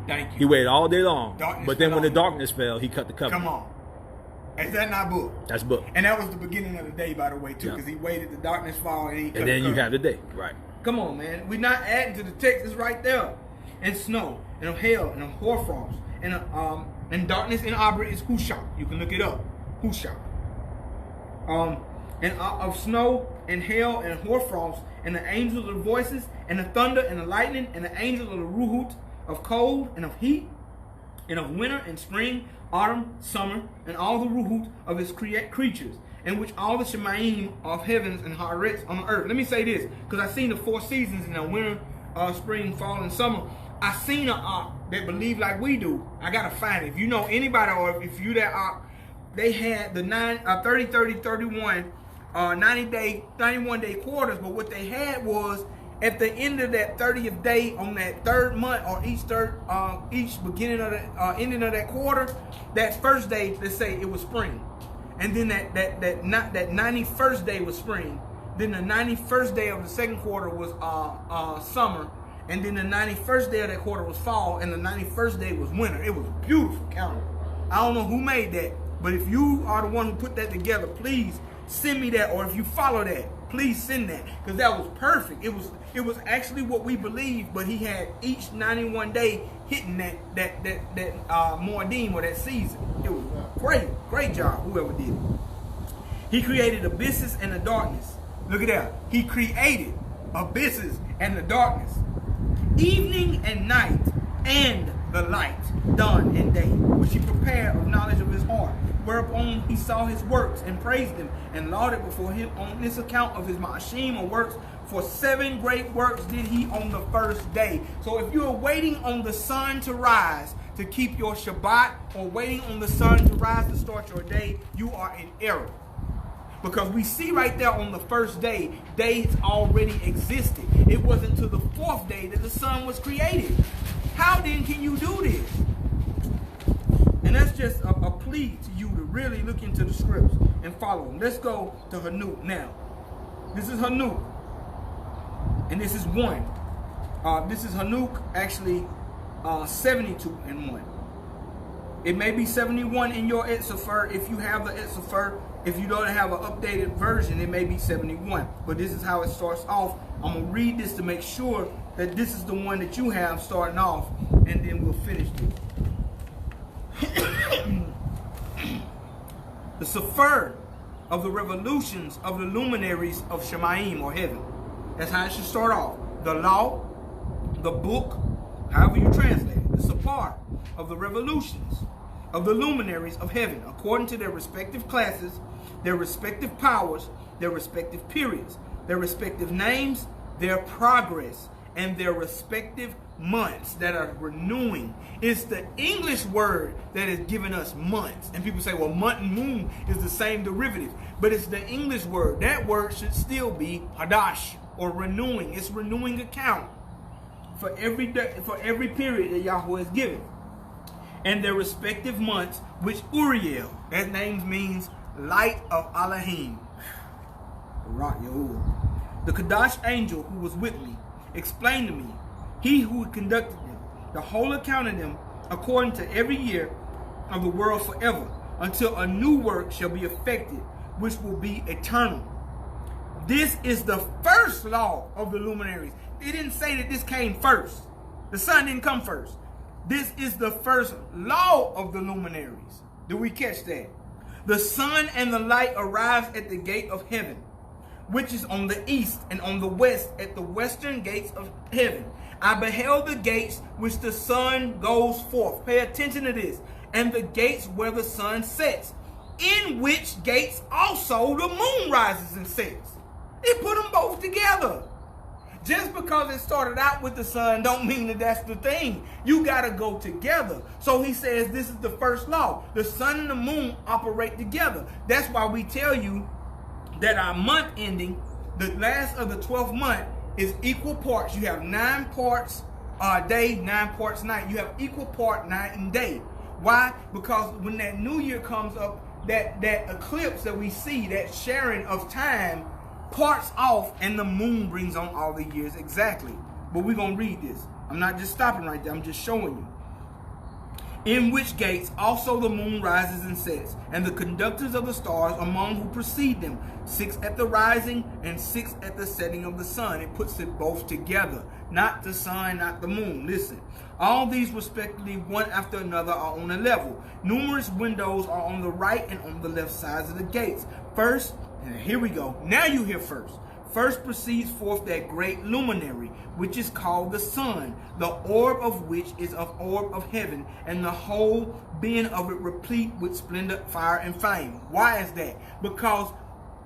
Thank you. He waited all day long, but then when the darkness darkness fell, he cut the covenant. Come on. Is that not book? That's book. And that was the beginning of the day, by the way, too, because he waited the darkness fall and he cut and then the you have the day. Right. Come on, man. We're not adding to the text. It's right there. And snow, and of hail, and of hoarfrost, and darkness in Abra is Hushah. You can look it up. Hushah. And of snow, and hail, and hoarfrost, and the angels of the voices, and the thunder, and the lightning, and the angels of the ruhut, of cold, and of heat, and of winter, and spring, autumn, summer, and all the ruhut of his creatures, in which all the Shemayim of heavens and Haaretz on the earth. Let me say this, because I seen the 4 seasons in the winter, spring, fall, and summer. I seen a that believe like we do. I gotta find it. If you know anybody, or if you that they had the 30, 30, 31, 90-day, 91-day quarters. But what they had was at the end of that 30th day on that 3rd month, or each beginning of the ending of that quarter, that first day, let's say it was spring, and then that 91st day was spring. Then the 91st day of the 2nd quarter was summer. And then the 91st day of that quarter was fall, and the 91st day was winter. It was a beautiful calendar. I don't know who made that, but if you are the one who put that together, please send me that. Or if you follow that, please send that, because that was perfect. It was actually what we believed, but he had each 91 day hitting that Moedim, or that season. It was great job, whoever did it. He created abysses and the darkness. Look at that. He created abysses and the darkness, evening and night, and the light, dawn and day, which he prepared of knowledge of his heart, whereupon he saw his works and praised him and lauded before him on this account of his ma'ashim, or works. For 7 great works did he on the first day. So if you're waiting on the sun to rise to keep your Shabbat, or waiting on the sun to rise to start your day, you are in error. Because we see right there on the first day, days already existed. It wasn't until the 4th day that the sun was created. How then can you do this? And that's just a plea to you to really look into the scripts and follow them. Let's go to Hanuk now. This is Hanuk. And this is 1. This is Hanuk, actually 72 and 1. It may be 71 in your Etsefer if you have the Etsefer. If you don't have an updated version, it may be 71. But this is how it starts off. I'm going to read this to make sure that this is the one that you have starting off, and then we'll finish this. The Sefer of the revolutions of the luminaries of Shemaim, or heaven. That's how it should start off. The law, the book, however you translate it. The Sefer of the revolutions of the luminaries of heaven, according to their respective classes, their respective powers, their respective periods, their respective names, their progress, and their respective months that are renewing. It's the English word that is giving us months. And people say, well, month and moon is the same derivative. But it's the English word. That word should still be hadash, or renewing. It's renewing account for every day, for every period that Yahuwah has given. And their respective months, which Uriel, that name means light of Elohim. The Kadash angel who was with me explained to me, he who conducted them, the whole account of them, according to every year of the world forever, until a new work shall be effected, which will be eternal. This is the first law of the luminaries. It didn't say that this came first. The sun didn't come first. This is the first law of the luminaries. Do we catch that? The sun and the light arrives at the gate of heaven, which is on the east, and on the west at the western gates of heaven. I beheld the gates which the sun goes forth. Pay attention to this. And the gates where the sun sets, in which gates also the moon rises and sets. It put them both together. Just because it started out with the sun don't mean that that's the thing. You got to go together. So he says this is the first law. The sun and the moon operate together. That's why we tell you that our month ending, the last of the 12th month, is equal parts. You have 9 parts day, 9 parts night. You have equal part night and day. Why? Because when that new year comes up, that eclipse that we see, that sharing of time, parts off, and the moon brings on all the years exactly. But we're going to read this. I'm not just stopping right there. I'm just showing you. In which gates also the moon rises and sets, and the conductors of the stars among who precede them, 6 at the rising and 6 at the setting of the sun. It puts it both together. Not the sun, not the moon. Listen. All these respectively, one after another, are on a level. Numerous windows are on the right and on the left sides of the gates. First, and here we go. Now you hear first. First proceeds forth that great luminary, which is called the sun, the orb of which is of orb of heaven, and the whole being of it replete with splendor, fire, and flame. Why is that? Because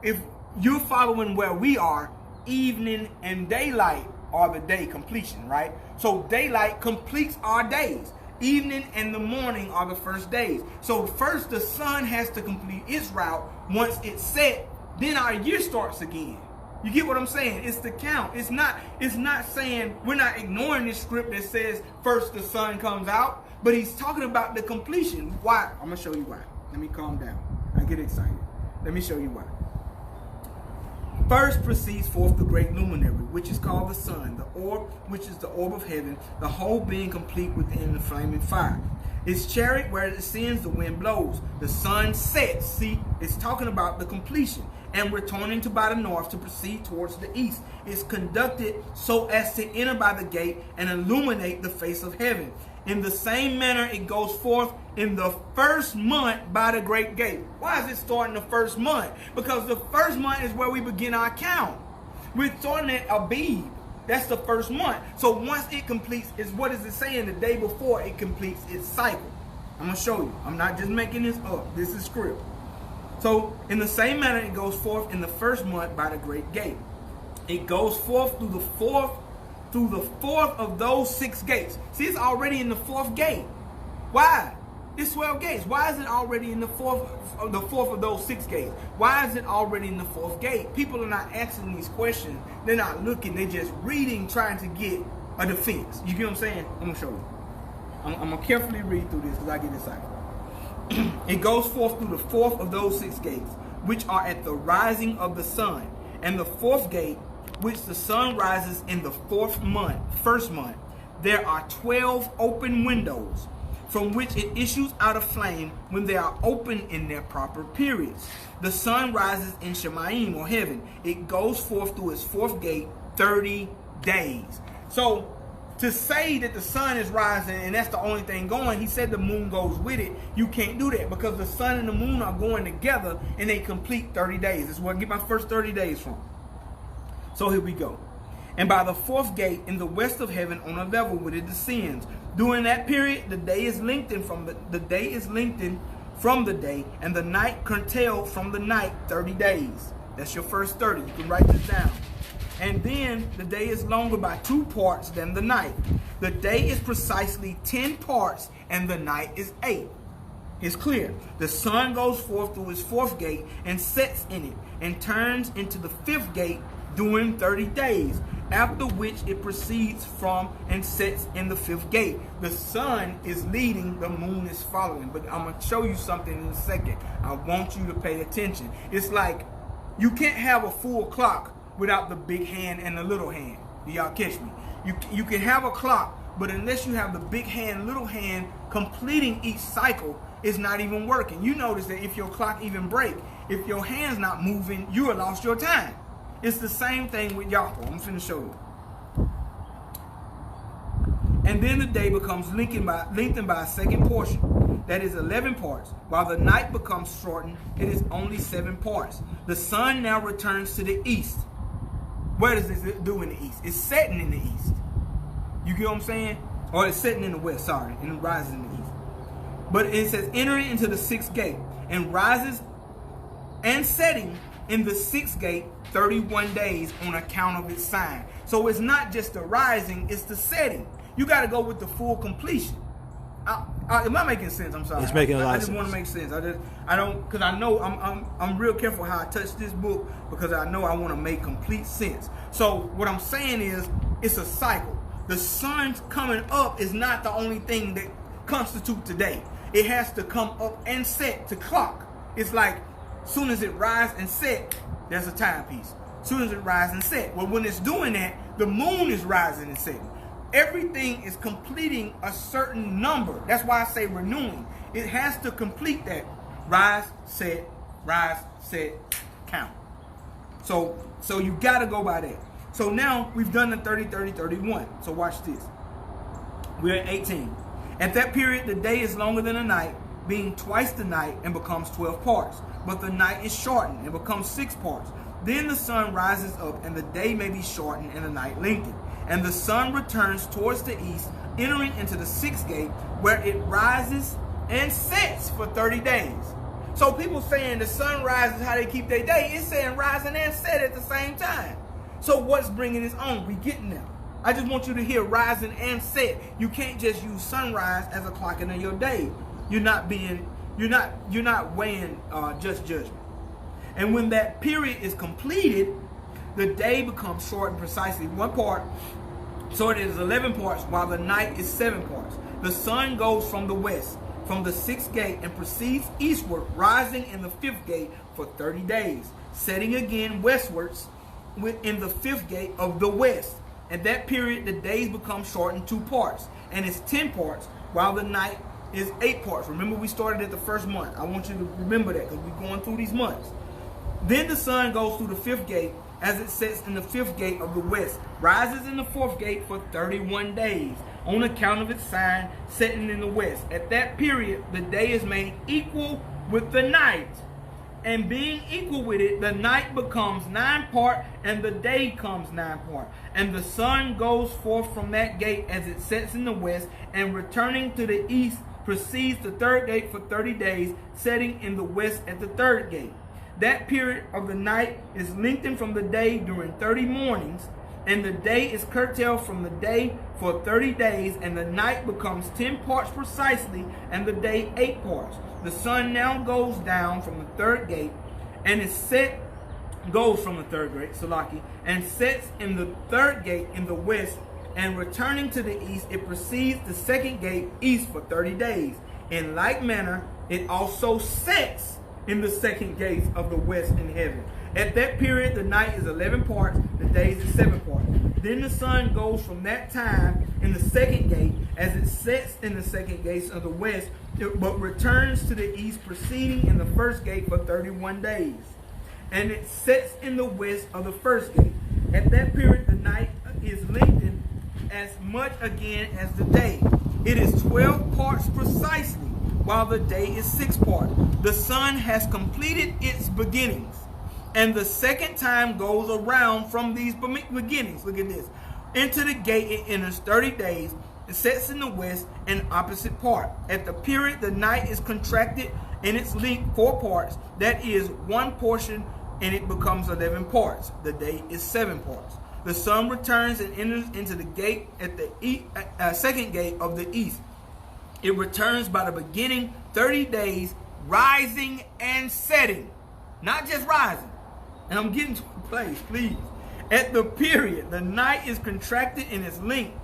if you're following where we are, evening and daylight are the day completion, right? So daylight completes our days. Evening and the morning are the first days. So first the sun has to complete its route. Once it's set, then our year starts again. You get what I'm saying? It's the count. It's not saying, we're not ignoring this script that says first the sun comes out, but he's talking about the completion. Why? I'm going to show you why. Let me calm down. I get excited. Let me show you why. First proceeds forth the great luminary, which is called the sun, the orb, which is the orb of heaven, the whole being complete within the flaming fire. Its chariot where it ascends, the wind blows. The sun sets. See, it's talking about the completion. And returning to by the north to proceed towards the east. It's conducted so as to enter by the gate and illuminate the face of heaven. In the same manner it goes forth in the first month by the great gate. Why is it starting the first month? Because the first month is where we begin our count. We're starting at Abib. That's the first month. So once it completes, what is it saying the day before it completes its cycle? I'm going to show you. I'm not just making this up. This is script. So in the same manner it goes forth in the first month by the great gate. It goes forth through the fourth of those 6 gates. See, it's already in the 4th gate. Why? It's 12 gates. Why is it already in the fourth of those 6 gates? Why is it already in the 4th gate? People are not answering these questions. They're not looking. They're just reading, trying to get a defense. You get what I'm saying? I'm going to show you. I'm going to carefully read through this because I get excited. It goes forth through the 4th of those 6 gates, which are at the rising of the sun. And the 4th gate which the sun rises in the first month, there are 12 open windows, from which it issues out a flame when they are open in their proper periods. The sun rises in Shemayim, or heaven. It goes forth through its fourth gate 30 days. So, to say that the sun is rising and that's the only thing going, he said the moon goes with it. You can't do that because the sun and the moon are going together and they complete 30 days. That's where I get my first 30 days from. So here we go. And by the fourth gate in the west of heaven on a level with it descends. During that period, the day is lengthened from the day, and the night curtailed from the night 30 days. That's your first 30. You can write this down. And then the day is longer by 2 parts than the night. The day is precisely 10 parts and the night is 8. It's clear. The sun goes forth through its fourth gate and sets in it and turns into the fifth gate during 30 days, after which it proceeds from and sets in the fifth gate. The sun is leading, the moon is following. But I'm going to show you something in a second. I want you to pay attention. It's like you can't have a full clock without the big hand and the little hand. Do y'all catch me? You can have a clock, but unless you have the big hand, little hand completing each cycle, it's not even working. You notice that if your clock even break, if your hand's not moving, you have lost your time. It's the same thing with YAHUAH. I'm finna show you. And then the day becomes lengthened by a second portion. That is 11 parts. While the night becomes shortened, it is only 7 parts. The sun now returns to the east. What does it do in the east? It's setting in the east. You get what I'm saying? Or it's setting in the west, sorry, and it rises in the east. But it says entering into the sixth gate and rises and setting in the sixth gate 31 days on account of its sign. So it's not just the rising, it's the setting. You got to go with the full completion. Am I making sense? I'm sorry. It's making a lot of sense. I just want to make sense. I don't, because I know I'm real careful how I touch this book, because I know I want to make complete sense. So what I'm saying is, it's a cycle. The sun coming up is not the only thing that constitutes today. It has to come up and set to clock. It's like, soon as it rise and set, there's a timepiece. Soon as it rise and set. Well, when it's doing that, the moon is rising and setting. Everything is completing a certain number. That's why I say renewing. It has to complete that. Rise, set, count. So you got to go by that. So now we've done the 30, 30, 31. So watch this. We're at 18. At that period, the day is longer than the night, being twice the night, and becomes 12 parts. But the night is shortened and becomes 6 parts. Then the sun rises up, and the day may be shortened and the night lengthened. And the sun returns towards the east, entering into the sixth gate, where it rises and sets for 30 days. So people saying the sun rises, how they keep their day, it's saying rising and set at the same time. So what's bringing this on? We getting there. I just want you to hear rising and set. You can't just use sunrise as a clocking of your day. You're not weighing just judgment. And when that period is completed, the day becomes shortened precisely 1 part. So it is 11 parts, while the night is 7 parts. The sun goes from the west, from the 6th gate, and proceeds eastward, rising in the 5th gate for 30 days, setting again westwards within the 5th gate of the west. At that period, the days become shortened 2 parts, and it's 10 parts, while the night is 8 parts. Remember, we started at the first month. I want you to remember that, because we're going through these months. Then the sun goes through the 5th gate, as it sets in the 5th gate of the west, rises in the 4th gate for 31 days, on account of its sign setting in the west. At that period, the day is made equal with the night. And being equal with it, the night becomes 9 part, and the day comes 9 part. And the sun goes forth from that gate as it sets in the west, and returning to the east, proceeds the 3rd gate for 30 days, setting in the west at the 3rd gate. That period of the night is lengthened from the day during 30 mornings, and the day is curtailed from the day for 30 days, and the night becomes 10 parts precisely, and the day 8 parts. The sun now goes down from the 3rd gate, and goes from the 3rd gate, Salaki, and sets in the 3rd gate in the west, and returning to the east, it proceeds the 2nd gate east for 30 days. In like manner, it also sets in the 2nd gates of the west in heaven. At that period, the night is 11 parts, the days is 7 parts. Then the sun goes from that time in the second gate, as it sets in the second gates of the west, but returns to the east, proceeding in the first gate for 31 days. And it sets in the west of the first gate. At that period, the night is lengthened as much again as the day. It is 12 parts precisely, while the day is 6 parts. The sun has completed its beginnings, and the second time goes around from these beginnings. Look at this. Into the gate it enters 30 days. It sets in the west and opposite part. At the period, the night is contracted in its length 4 parts. That is 1 portion, and it becomes 11 parts. The day is 7 parts. The sun returns and enters into the gate at the second gate of the east. It returns by the beginning 30 days, rising and setting. Not just rising. And I'm getting to a place, please. At the period, the night is contracted in its length.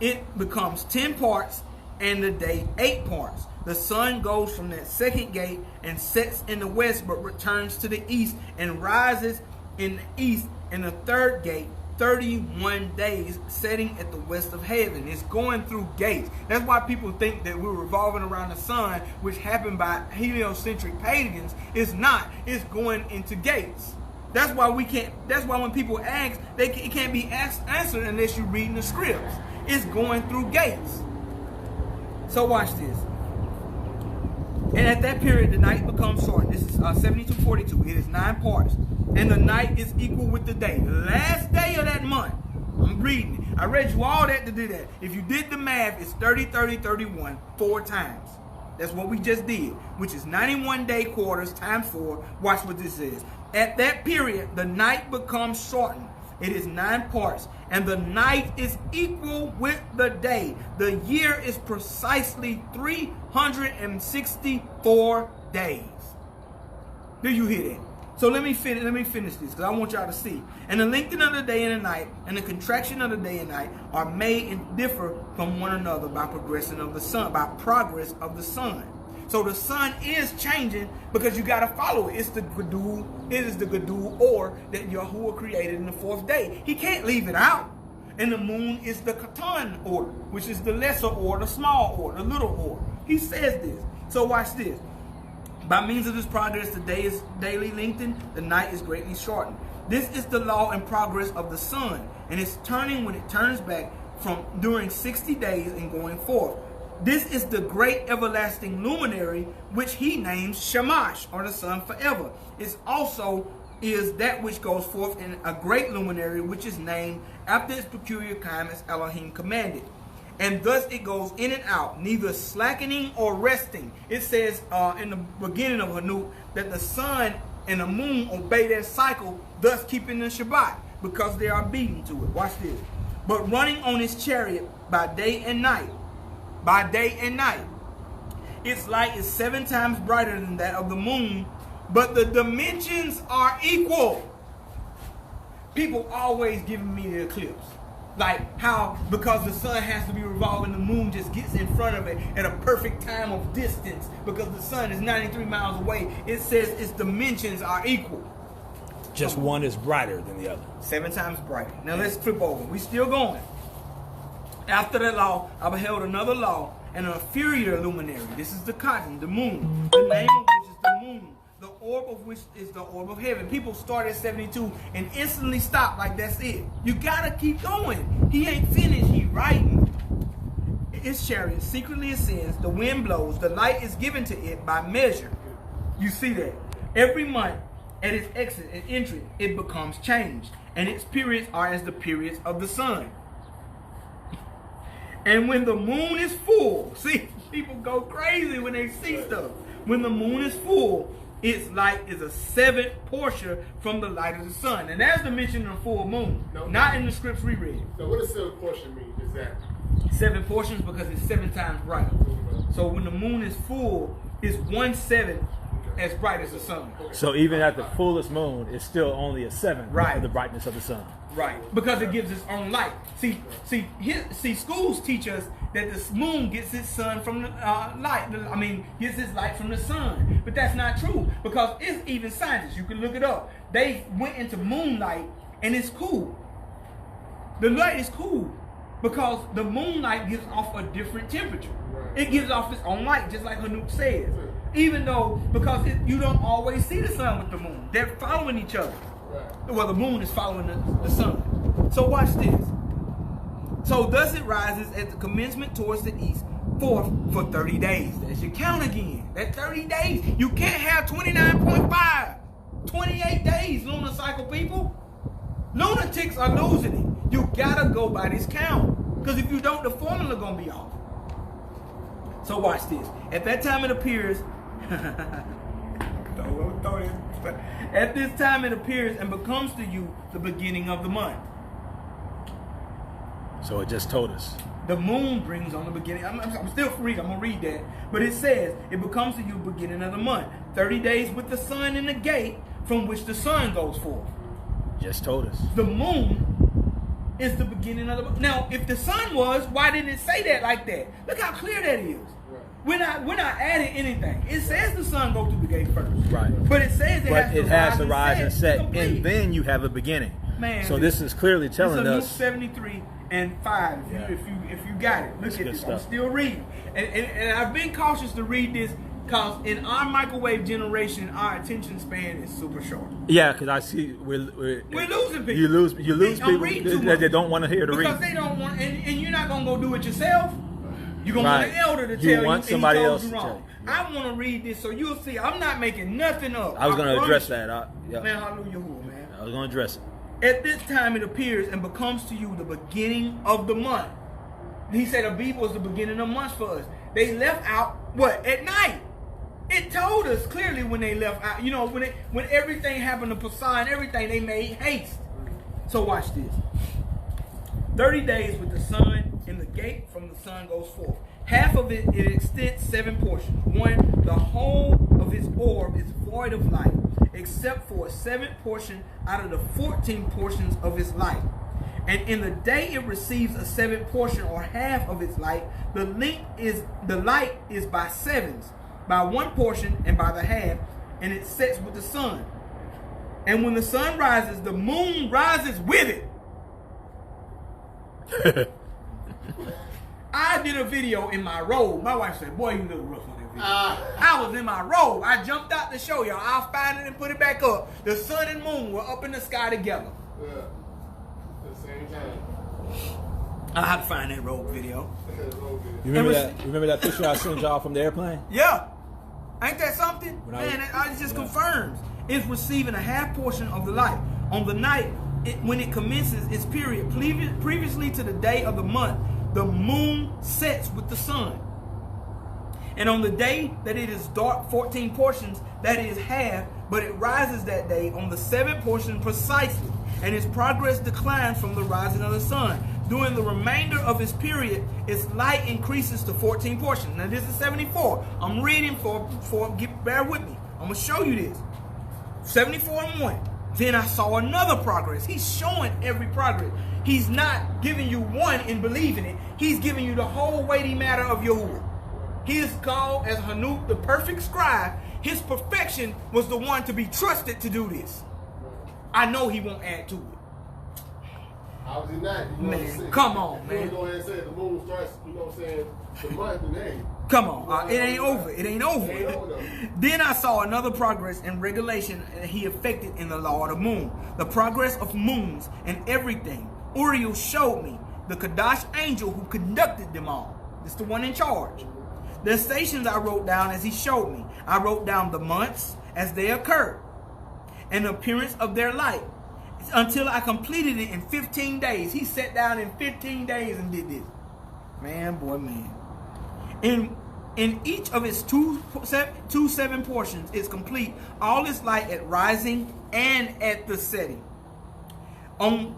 It becomes 10 parts, and the day 8 parts. The sun goes from that second gate and sets in the west, but returns to the east and rises in the east in the third gate, 31 days, setting at the west of heaven. It's going through gates. That's why people think that we're revolving around the sun, which happened by heliocentric pagans. It's not. It's going into gates. That's why we can't. That's why when people ask, it can't be answered unless you're reading the scripts. It's going through gates. So watch this. And at that period, the night becomes short. This is 72:42. It is 9 parts. And the night is equal with the day. The last day of that month. I'm reading it. I read you all that to do that. If you did the math, it's 30, 30, 31, 4 times. That's what we just did, which is 91 day quarters times 4. Watch what this is. At that period, the night becomes shortened. It is 9 parts, and the night is equal with the day. The year is precisely 364 days. Do you hear that? So let me finish this, because I want y'all to see. And the lengthening of the day and the night, and the contraction of the day and night are made and differ from one another by progress of the sun. So the sun is changing because you got to follow it. It's the Gadul. It is the Gadul or that YAHUAH created in the 4th day. He can't leave it out. And the moon is the Katan order, which is the lesser order, the small order, the little order. He says this. So watch this. By means of this progress, the day is daily lengthened, the night is greatly shortened. This is the law and progress of the sun, and it's turning when it turns back from during 60 days and going forth. This is the great everlasting luminary, which he names Shamash, or the sun forever. It also is that which goes forth in a great luminary, which is named after its peculiar kind as Elohim commanded. And thus it goes in and out, neither slackening or resting. It says in the beginning of Hanuk that the sun and the moon obey their cycle, thus keeping the Shabbat, because they are beaten to it. Watch this. But running on his chariot by day and night. By day and night. Its light is 7 times brighter than that of the moon, but the dimensions are equal. People always giving me the eclipse. Like how, because the sun has to be revolving, the moon just gets in front of it at a perfect time of distance, because the sun is 93 miles away. It says its dimensions are equal. Just one is brighter than the other. 7 times brighter. Now let's flip over. We still going. After that law, I beheld another law, and an inferior luminary. This is the cotton, the moon. The name of which is the moon. The orb of which is the orb of heaven. People start at 72 and instantly stop like that's it. You gotta keep going. He ain't finished, he writing. Its chariot secretly ascends, the wind blows, the light is given to it by measure. You see that? Every month, at its exit and entry, it becomes changed. And its periods are as the periods of the sun. And when the moon is full, see, people go crazy when they see stuff. When the moon is full, its light is a 7th portion from the light of the sun. And that's the mention of the full moon. No, not in the scripts we read. So what does 7th portion mean? Is that 7 portions because it's 7 times brighter. So when the moon is full, it's 1/7 as bright as the sun. So even at the fullest moon, it's still only a 7th right. of the brightness of the sun. Right, because it gives its own light. See, schools teach us that the moon gets its sun from the light. Gets its light from the sun. But that's not true, because it's even scientists. You can look it up. They went into moonlight, and it's cool. The light is cool because the moonlight gives off a different temperature. Right. It gives off its own light, just like Hanuk says. Right. Even though, because you don't always see the sun with the moon. They're following each other. Right. Well, the moon is following the sun. So watch this. So thus it rises at the commencement towards the east, forth for 30 days. That's your count again. That 30 days. You can't have 29.5. 28 days, lunar cycle people. Lunatics are losing it. You gotta go by this count. Because if you don't, the formula gonna be off. So watch this. At that time it appears. At this time it appears and becomes to you the beginning of the month. So it just told us. The moon brings on the beginning. I'm still free. I'm going to read that. But it says, it becomes to you beginning of the month. 30 days with the sun in the gate from which the sun goes forth. Just told us. The moon is the beginning of the month. Now, if the sun was, why didn't it say that like that? Look how clear that is. Right. We're not adding anything. It says the sun goes through the gate first. Right. But it says it has to rise and set. And then you have a beginning. Man. So this is clearly telling us. Luke 73 and 5, if you got it. Look at this. I'm still reading. And I've been cautious to read this because in our microwave generation, our attention span is super short. Yeah, because I see we're losing people. You lose people that don't want to hear the reading. Because they don't want, and you're not going to go do it yourself. You're going to want an elder to tell you. You want somebody else to tell you. I want to read this so you'll see. I'm not making nothing up. I was going to address that. Man, hallelujah, man. I was going to address it. At this time it appears and becomes to you the beginning of the month. He said Abib was the beginning of months for us. They left out what? At night. It told us clearly when they left out. You know, when everything happened to Poseidon, everything, they made haste. So watch this. 30 days with the sun in the gate from the sun goes forth. Half of it extends 7 portions. 1, the whole of its orb is void of light, except for a 7th portion out of the 14 portions of its light. And in the day it receives a 7th portion or half of its light. The light is by 7s, by 1 portion and by the half, and it sets with the sun. And when the sun rises, the moon rises with it. I did a video in my robe. My wife said, boy, you look rough on that video. I was in my robe. I jumped out to show y'all. I'll find it and put it back up. The sun and moon were up in the sky together. Yeah. At the same time. I'll have to find that robe video. You remember that picture I sent y'all from the airplane? Yeah. Ain't that something? Man, it just confirms. It's receiving a half portion of the light. On the night, when it commences its period, previously to the day of the month, the moon sets with the sun. And on the day that it is dark 14 portions, that is half, but it rises that day on the 7th portion precisely, and its progress declines from the rising of the sun. During the remainder of its period, its light increases to 14 portions. Now this is 74. I'm reading bear with me. I'm going to show you this. 74 and 1. Then I saw another progress. He's showing every progress. He's not giving you one and believing it. He's giving you the whole weighty matter of Yahuwah. He is called as Hanuk, the perfect scribe. His perfection was the one to be trusted to do this. I know he won't add to it. How is he not? Man, come on, man. You go ahead and say the moon starts, you know what I'm saying, the month and day. Come on, it ain't over. It ain't over. Then I saw another progress and regulation he effected in the law of the moon. The progress of moons and everything. Uriel showed me the Kadash angel who conducted them all. It's the one in charge. The stations I wrote down as he showed me. I wrote down the months as they occurred and the appearance of their light until I completed it in 15 days. He sat down in 15 days and did this. Man, boy, man. In each of its two 7 portions is complete. All its light at rising and at the setting. On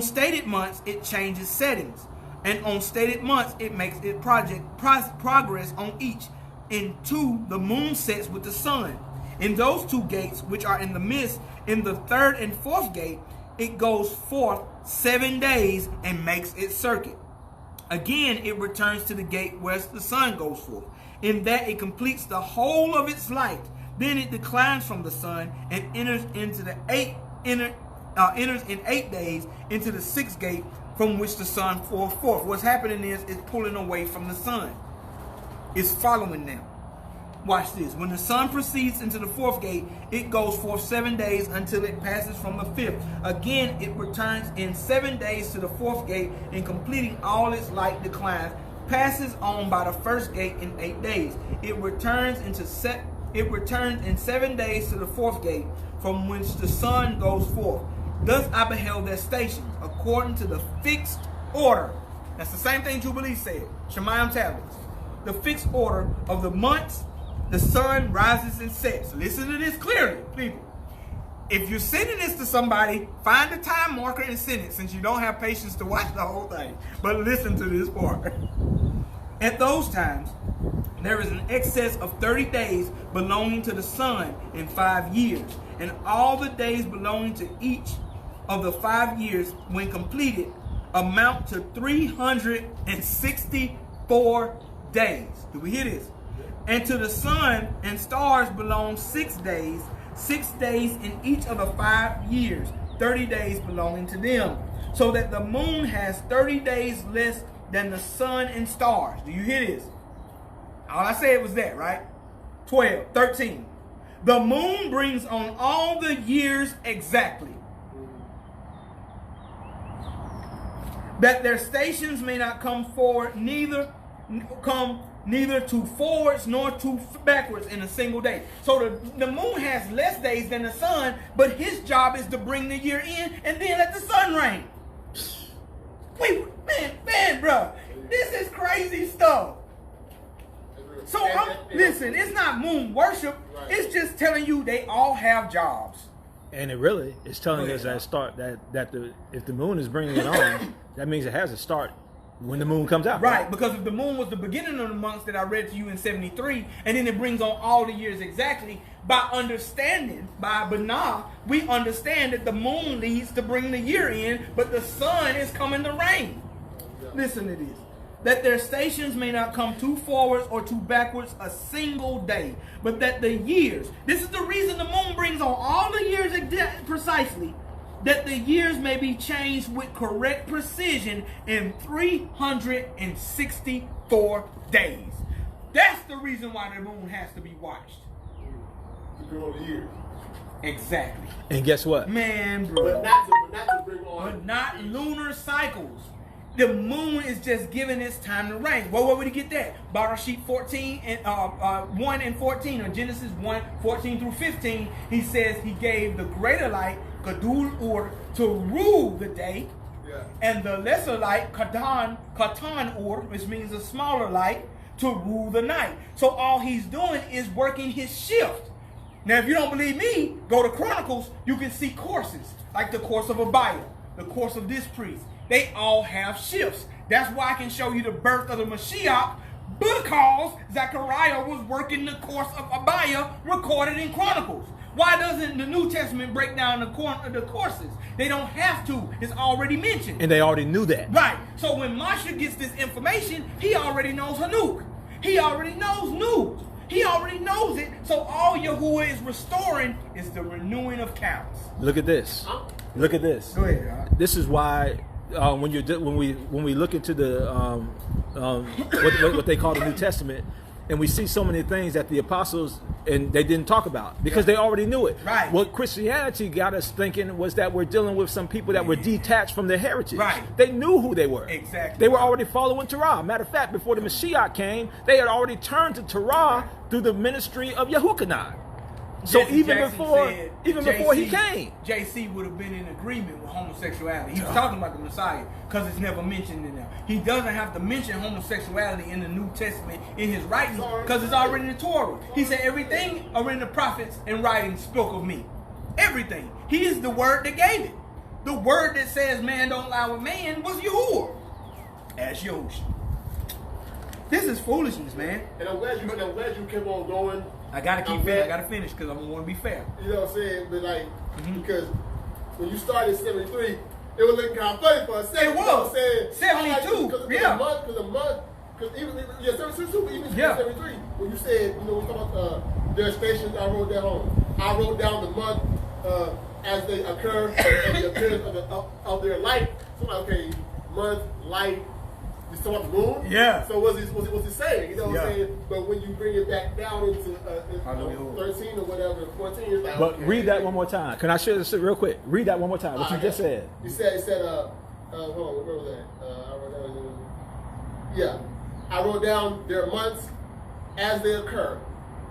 stated months, it changes settings. And on stated months, it makes it progress on each. In 2, the moon sets with the sun. In those 2 gates, which are in the midst, in the 3rd and 4th gate, it goes forth 7 days and makes its circuit. Again, it returns to the gate where the sun goes forth. In that it completes the whole of its light. Then it declines from the sun and enters in 8 days into the 6th gate from which the sun goes forth. What's happening is it's pulling away from the sun. It's following them. Watch this. When the sun proceeds into the 4th gate, it goes forth 7 days until it passes from the 5th. Again, it returns in 7 days to the 4th gate, and completing all its light declines, passes on by the 1st gate in 8 days. It returns in 7 days to the 4th gate, from which the sun goes forth. Thus I beheld their stations, according to the fixed order. That's the same thing Jubilee said. Shemayim tablets. The fixed order of the months. The sun rises and sets. Listen to this clearly, people. If you're sending this to somebody, find a time marker and send it, since you don't have patience to watch the whole thing. But listen to this part. At those times, there is an excess of 30 days belonging to the sun in 5 years, and all the days belonging to each of the 5 years, when completed, amount to 364 days. Do we hear this? And to the sun and stars belong 6 days, 6 days in each of the 5 years, 30 days belonging to them. So that the moon has 30 days less than the sun and stars. Do you hear this? All I said was that, right? 13. The moon brings on all the years exactly, that their stations may not come forward, neither to forwards nor to backwards in a single day. So the moon has less days than the sun, but his job is to bring the year in and then let the sun reign. Wait, man, bro, this is crazy stuff. So listen, it's not moon worship. It's just telling you they all have jobs. And it really is telling us if the moon is bringing it on, that means it has to start when the moon comes out. Right, because if the moon was the beginning of the months that I read to you in 73, and then it brings on all the years exactly, by Banah, we understand that the moon leads to bring the year in, but the sun is coming to reign. Listen to this. That their stations may not come too forwards or too backwards a single day, but that the years, this is the reason the moon brings on all the years precisely, that the years may be changed with correct precision in 364 days. That's the reason why the moon has to be watched. To grow the years. Exactly. And guess what? Man, bro. But not to bring on. But not lunar cycles. The moon is just giving its time to reign. Well, where would he get that? Barashit 14 and 1 and 14, or Genesis 1, 14 through 15. He says he gave the greater light, Gadul Ur, to rule the day, and the lesser light, Katan Ur, which means a smaller light, to rule the night. So all he's doing is working his shift. Now, if you don't believe me, go to Chronicles. You can see courses, like the course of Abiah, the course of this priest. They all have shifts. That's why I can show you the birth of the Mashiach, because Zechariah was working the course of Abiah recorded in Chronicles. Why doesn't the New Testament break down the courses? They don't have to. It's already mentioned. And they already knew that. Right. So when Masha gets this information, he already knows Hanuk. He already knows Nu. He already knows it. So all Yahuwah is restoring is the renewing of counts. Look at this. Look at this. Go ahead. This is why when we look into the what they call the New Testament, and we see so many things that the apostles and they didn't talk about because they already knew it. Right. What Christianity got us thinking was that we're dealing with some people that were detached from their heritage. Right. They knew who they were. Exactly. They were already following Torah. Matter of fact, before the Mashiach came, they had already turned to Torah through the ministry of Yahuwah. So Jesse even Jackson before said he came, JC would have been in agreement with homosexuality. He was talking about the Messiah because it's never mentioned in there. He doesn't have to mention homosexuality in the New Testament in his writings because it's already in the Torah. He said everything are in the prophets and writings spoke of me. Everything. He is the word that gave it. The word that says man don't lie with man was Yahuwah. As Yahushua. This is foolishness, man. And I'm glad you kept on going. I gotta keep fair. I gotta finish because I want to be fair. You know what I'm saying? But like, because when you started 73, It was looking kind of funny for a second. It was. Saying, 72. Because a month, because even 72, even 73. When you said, you know, we talking about their stations, I wrote down the month as they occur and the appearance of their light. So I'm like, okay, month, light. You talking about the moon? Yeah. So what's he saying? You know what I'm saying? But when you bring it back down into 13 or whatever, 14, it's like. But okay, read that one more time. Can I share this real quick? Read that one more time. What you just said. He said, hold on, where was that? I wrote down. Yeah, I wrote down their months as they occur,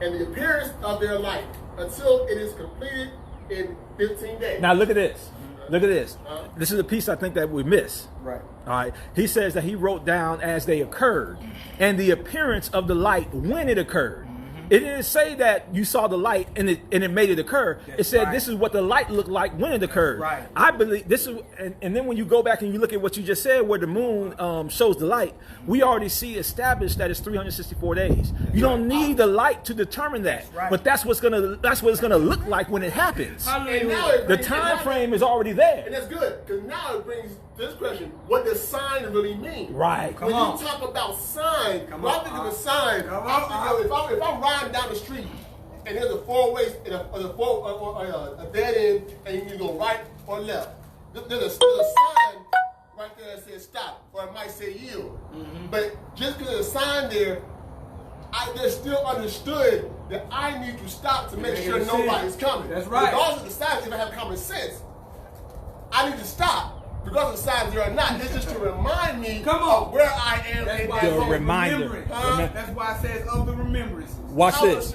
and the appearance of their light until it is completed in 15 days. Now look at this. Look at this. This is a piece I think that we miss. Right. All right. He says that he wrote down as they occurred and the appearance of the light when it occurred. It didn't say that you saw the light and it made it occur. It said this is what the light looked like when it occurred. Right. I believe this is, and then when you go back and you look at what you just said, where the moon shows the light, we already see established that it's 364 days. You don't need the light to determine that, but that's what it's gonna look like when it happens. And now The time frame is already there. And that's good, because now it brings this question: what does sign really mean? Right. When you talk about sign, when I think of a sign, I think of if I'm riding down the street and there's a four-way, a dead end, and you go right or left. There's a sign right there that says stop, or it might say yield. But just because there's a sign there, they're still understood that I need to stop to make sure nobody's coming. That's right. Regardless of the signs, if I have common sense, I need to stop. Regardless of the signs there or not, it's just to remind me of where I am. The reminder. That's why it says of the remembrances. Watch this.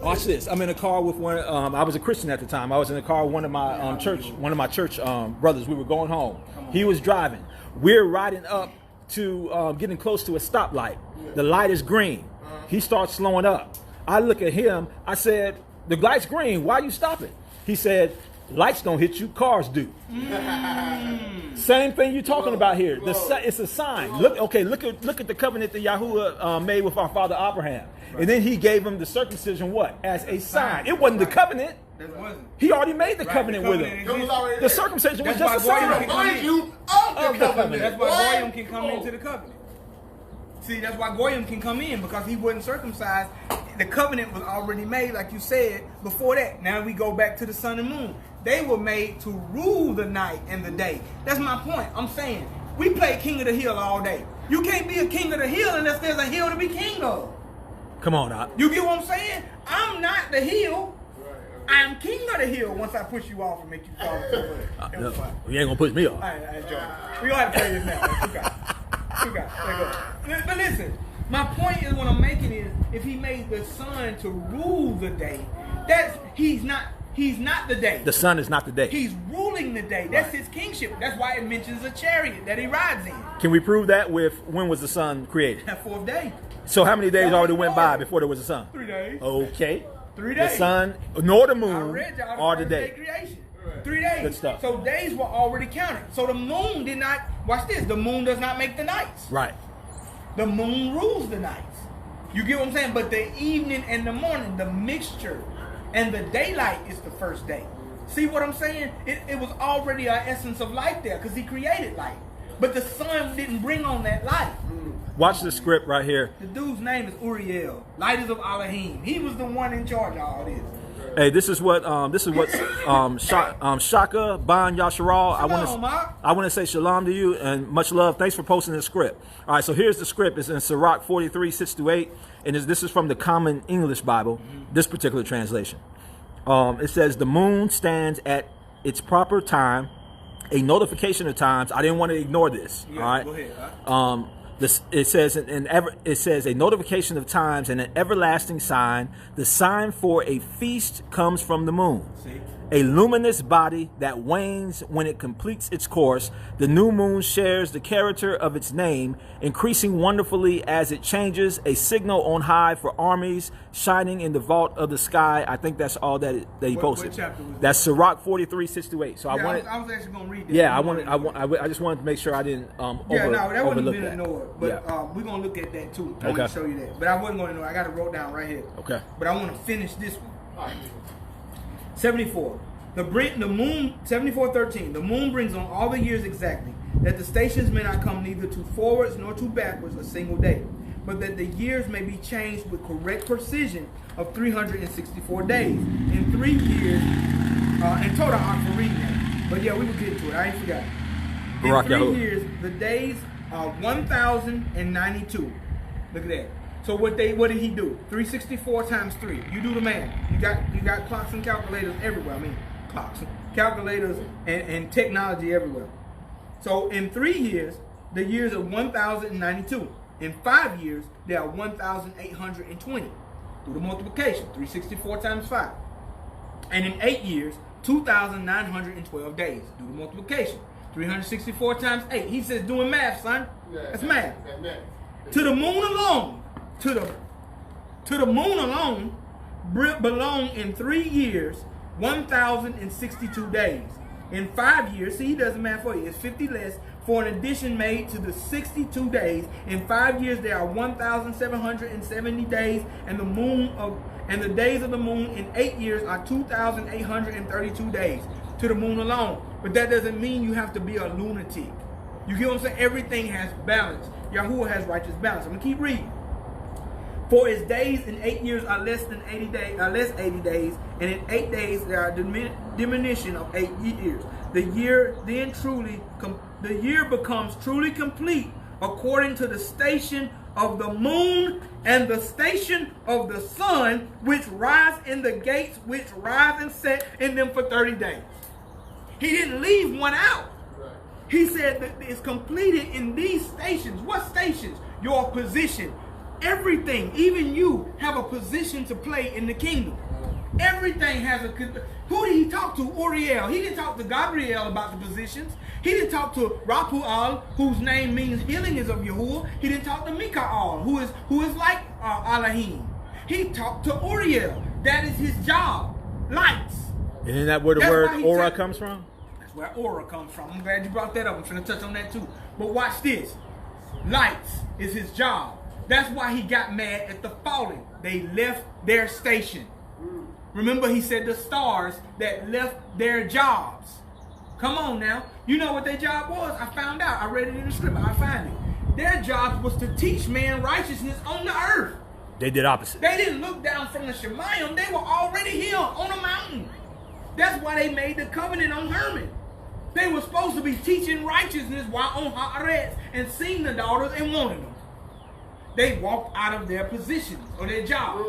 Watch this. I'm in a car with one. I was a Christian at the time. I was in a car with one of my church brothers. We were going home. He was driving. We're riding up to getting close to a stoplight. The light is green. He starts slowing up. I look at him. I said, "The light's green. Why are you stopping?" He said, "Lights don't hit you. Cars do." Same thing you're talking about here. It's a sign. Look at the covenant that YAHUAH made with our father Abraham, and then he gave him the circumcision as a sign. It wasn't the covenant. He already made the covenant with him. The circumcision was just a sign. Remind you of the covenant. That's why Goyim can come into the covenant. See, that's why Goyim can come in, because he wasn't circumcised. The covenant was already made, like you said, before that. Now we go back to the sun and moon. They were made to rule the night and the day. That's my point. I'm saying, we play king of the hill all day. You can't be a king of the hill unless there's a hill to be king of. Come on, Doc. You get what I'm saying? I'm not the hill. I'm king of the hill once I push you off and make you fall into the No, you ain't gonna push me off. I enjoy it. We gonna have to play this now. You got it. You got it. There you go. But listen, my point is, what I'm making is, if he made the sun to rule the day, he's not the day. The sun is not the day. He's ruling the day. That's his kingship. That's why it mentions a chariot that he rides in. Can we prove that with when was the sun created? That fourth day. So how many days already went by before there was a sun? 3 days. Okay. 3 days. The sun nor the I moon read y'all are the the first day. day creation. 3 days. Good stuff. So days were already counted. So the moon did not, watch this, the moon does not make the nights. Right. The moon rules the nights. You get what I'm saying? But the evening and the morning, the mixture and the daylight is the first day. See what I'm saying? It was already an essence of light there, because he created light. But the sun didn't bring on that light. Watch the script right here. The dude's name is Uriel. Light is of Elohim. He was the one in charge of all this. Hey, this is what Shaka Ban Yasharal. I want to say shalom to you and much love. Thanks for posting the script. All right, so here's the script. It's in Sirach 43:6-8, and this is from the Common English Bible. This particular translation. It says the moon stands at its proper time, a notification of times. I didn't want to ignore this. Yeah, all right. Go ahead. It says a notification of times and an everlasting sign. The sign for a feast comes from the moon. See? A luminous body that wanes when it completes its course. The new moon shares the character of its name, increasing wonderfully as it changes. A signal on high for armies, shining in the vault of the sky. I think that's all that he posted. What chapter was that? That's Sirach 43:6-8. So Yeah, I was actually gonna read that. Yeah, I just wanted to make sure I didn't that wouldn't overlook have been that. ignored. But we're gonna look at that too. I'm Okay. gonna show you that. But I wasn't gonna ignore it. I got it wrote down right here. Okay. But I want to finish this one. 74. The moon, 74:13. The moon brings on all the years exactly, that the stations may not come neither to forwards nor to backwards a single day, but that the years may be changed with correct precision of 364 days. In 3 years, in total, I'm for reading that. But yeah, we will get to it. I ain't forgot. In 3 years, the days are 1,092. Look at that. So what did he do? 364 times 3. You do the math. You got clocks and calculators everywhere. I mean, clocks, calculators, and technology everywhere. So in 3 years, the years are 1,092. In 5 years, there are 1,820. Do the multiplication. 364 times 5. And in 8 years, 2,912 days. Do the multiplication. 364 times 8. He says doing math, son. That's math. To the moon alone, to the moon alone, belong in 3 years 1,062 days. In 5 years, see, he does the math for you. It's 50 less for an addition made to the 62 days. In 5 years, there are 1,770 days, and the days of the moon in 8 years are 2,832 days to the moon alone. But that doesn't mean you have to be a lunatic. You get what I'm saying? Everything has balance. Yahuwah has righteous balance. I'm gonna keep reading. For his days in 8 years are less 80 days, and in 8 days there are diminution of 8 years. The year becomes truly complete according to the station of the moon and the station of the sun, which rise in the gates, which rise and set in them for 30 days. He didn't leave one out. He said that it's completed in these stations. What stations? Your position. Everything, even you, have a position to play in the kingdom. Everything has a... Who did he talk to? Uriel. He didn't talk to Gabriel about the positions. He didn't talk to Rapual, whose name means healing is of Yahuwah. He didn't talk to Mikael, who is like Elohim. He talked to Uriel. That is his job. Lights. Isn't that where the word aura comes from? That's where aura comes from. I'm glad you brought that up. I'm trying to touch on that too. But watch this. Lights is his job. That's why he got mad at the fallen. They left their station. Remember, he said the stars that left their jobs. Come on now. You know what their job was? I found out. I read it in the script. I find it. Their job was to teach man righteousness on the earth. They did opposite. They didn't look down from the Shemayim. They were already here on a mountain. That's why they made the covenant on Hermon. They were supposed to be teaching righteousness while on Haaretz and seeing the daughters and wanting them. They walked out of their positions or their jobs.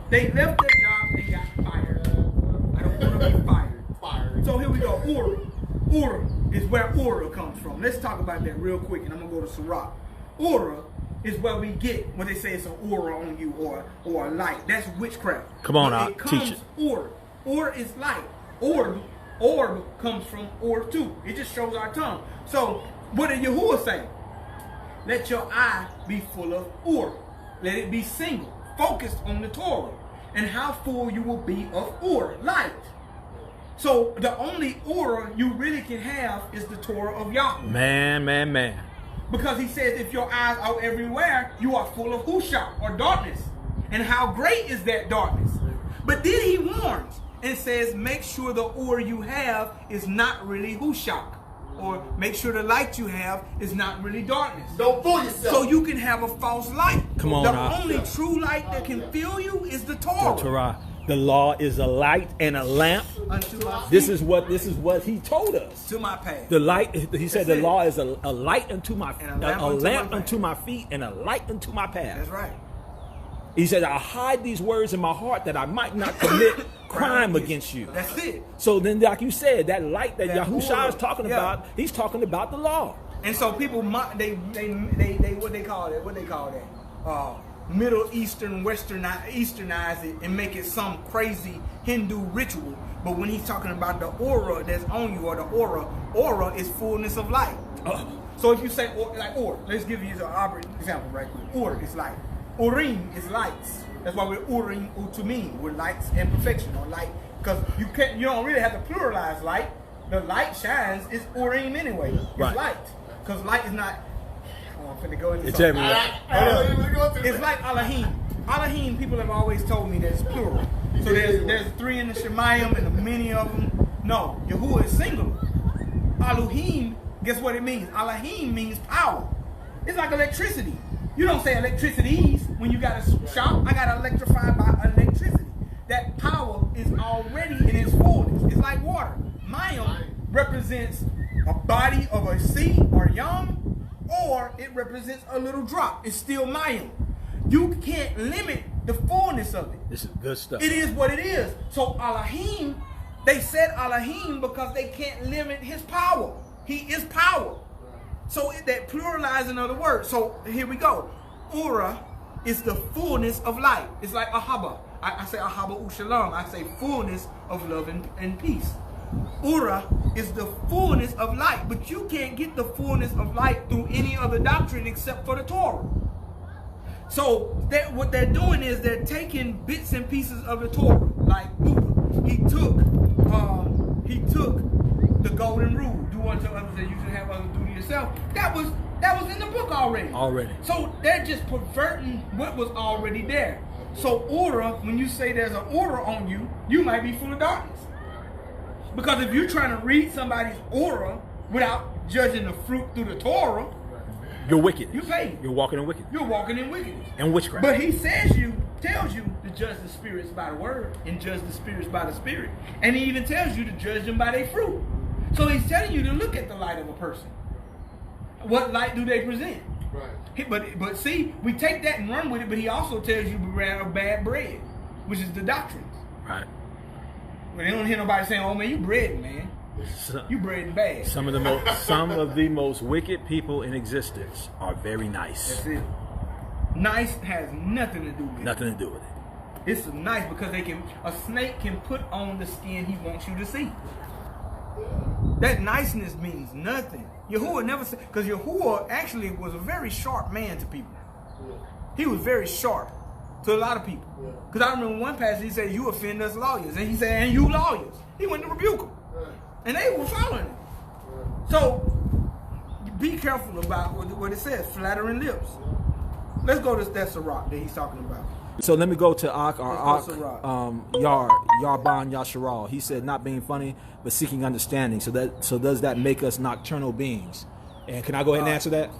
They left their jobs and got fired. I don't want to be fired. So here we go. Ura. Ura is where Ura comes from. Let's talk about that real quick, and I'm going to go to Sirach. Ura is where we get what they say it's an aura on you or a light. That's witchcraft. Come on, teach it. Ura. Ura is light. Orb comes from orb too. It just shows our tongue. So what did Yahuwah say? Let your eye be full of Ur. Let it be single, focused on the Torah, and how full you will be of Ur, light. So the only Ur you really can have is the Torah of Yahweh. Man. Because he says if your eyes are everywhere, you are full of Hushah, or darkness. And how great is that darkness? But then he warns and says, make sure the Ur you have is not really Hushah. Or make sure the light you have is not really darkness. Don't fool yourself. So you can have a false light. Come on, the only true light that can fill you is the Torah. The Torah. The law is a light and a lamp. Unto my feet. This is what he told us. To my path. The light. He said the law is a light unto my feet, a lamp unto my feet, and a light unto my path. That's right. He said, I hide these words in my heart that I might not commit crime against you. That's it. So then, like you said, that light that Yahushua is talking about, he's talking about the law. And so people, they what they call it? What they call that? Middle Eastern, Easternize it and make it some crazy Hindu ritual. But when he's talking about the aura that's on you, or the aura is fullness of light. So if you say like aura, let's give you an example right quick. Aura is light. Urim is lights. That's why we're Urim Utumim. We're lights and perfection, or light. Because you don't really have to pluralize light. The light shines. It's Urim anyway. It's light. Because light is not. I'm finna go into something. It's like Elohim. Elohim, people have always told me that it's plural. So there's 3 in the Shemayim and many of them. No, Yahuwah is singular. Elohim, guess what it means? Elohim means power. It's like electricity. You don't say electricities when you got a shop. I got electrified by electricity. That power is already in its fullness. It's like water. Mayim represents a body of a sea or yam, or it represents a little drop. It's still Mayim. You can't limit the fullness of it. This is good stuff. It is what it is. So Elohim, they said Elohim because they can't limit his power. He is power. So that pluralizing of the word. So here we go. Ura is the fullness of light. It's like Ahaba. I say Ahaba Ushalam. I say fullness of love and peace. Ura is the fullness of light. But you can't get the fullness of light through any other doctrine except for the Torah. So what they're doing is they're taking bits and pieces of the Torah. Like Buddha. He took the golden rule. Do unto others that you should have others do to yourself. That was in the book already. So they're just perverting what was already there. So order, when you say there's an order on you, you might be full of darkness. Because if you're trying to read somebody's order without judging the fruit through the Torah, you're wicked. You paid. You're walking in wickedness. You're walking in wickedness. And witchcraft. But he tells you to judge the spirits by the word and judge the spirits by the spirit. And he even tells you to judge them by their fruit. So he's telling you to look at the light of a person. What light do they present? Right. But see, we take that and run with it, but he also tells you beware of bad bread, which is the doctrines. Right. But they don't hear nobody saying, oh man, you bread, man. You bread and bad. Some of the most wicked people in existence are very nice. That's it. Nice has nothing to do with it. Nothing to do with it. It's nice because a snake can put on the skin he wants you to see. That niceness means nothing. Yahuwah never said, because Yahuwah actually was a very sharp man to people. He was very sharp to a lot of people. Because I remember one passage he said, you offend us lawyers. And he said, and you lawyers. He went to rebuke them. And they were following him. So be careful about what it says, flattering lips. Let's go to that Sirach that he's talking about. So let me go to Yarban Yahshay. He said, not being funny, but seeking understanding. So does that make us nocturnal beings? And can I go ahead and answer that?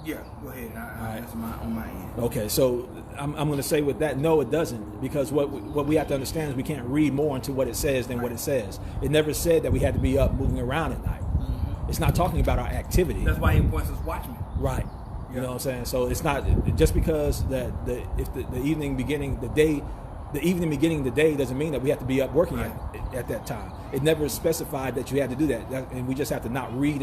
Yeah, go ahead. That's on my end. Okay, so I'm going to say with that, no, it doesn't. Because what we have to understand is we can't read more into what it says than what it says. It never said that we had to be up moving around at night. Mm-hmm. It's not talking about our activity. That's why he appoints us watchmen. Right. You know what I'm saying? So it's not just because that if the evening beginning the evening beginning the day doesn't mean that we have to be up working at that time. It never specified that you had to do that, and we just have to not read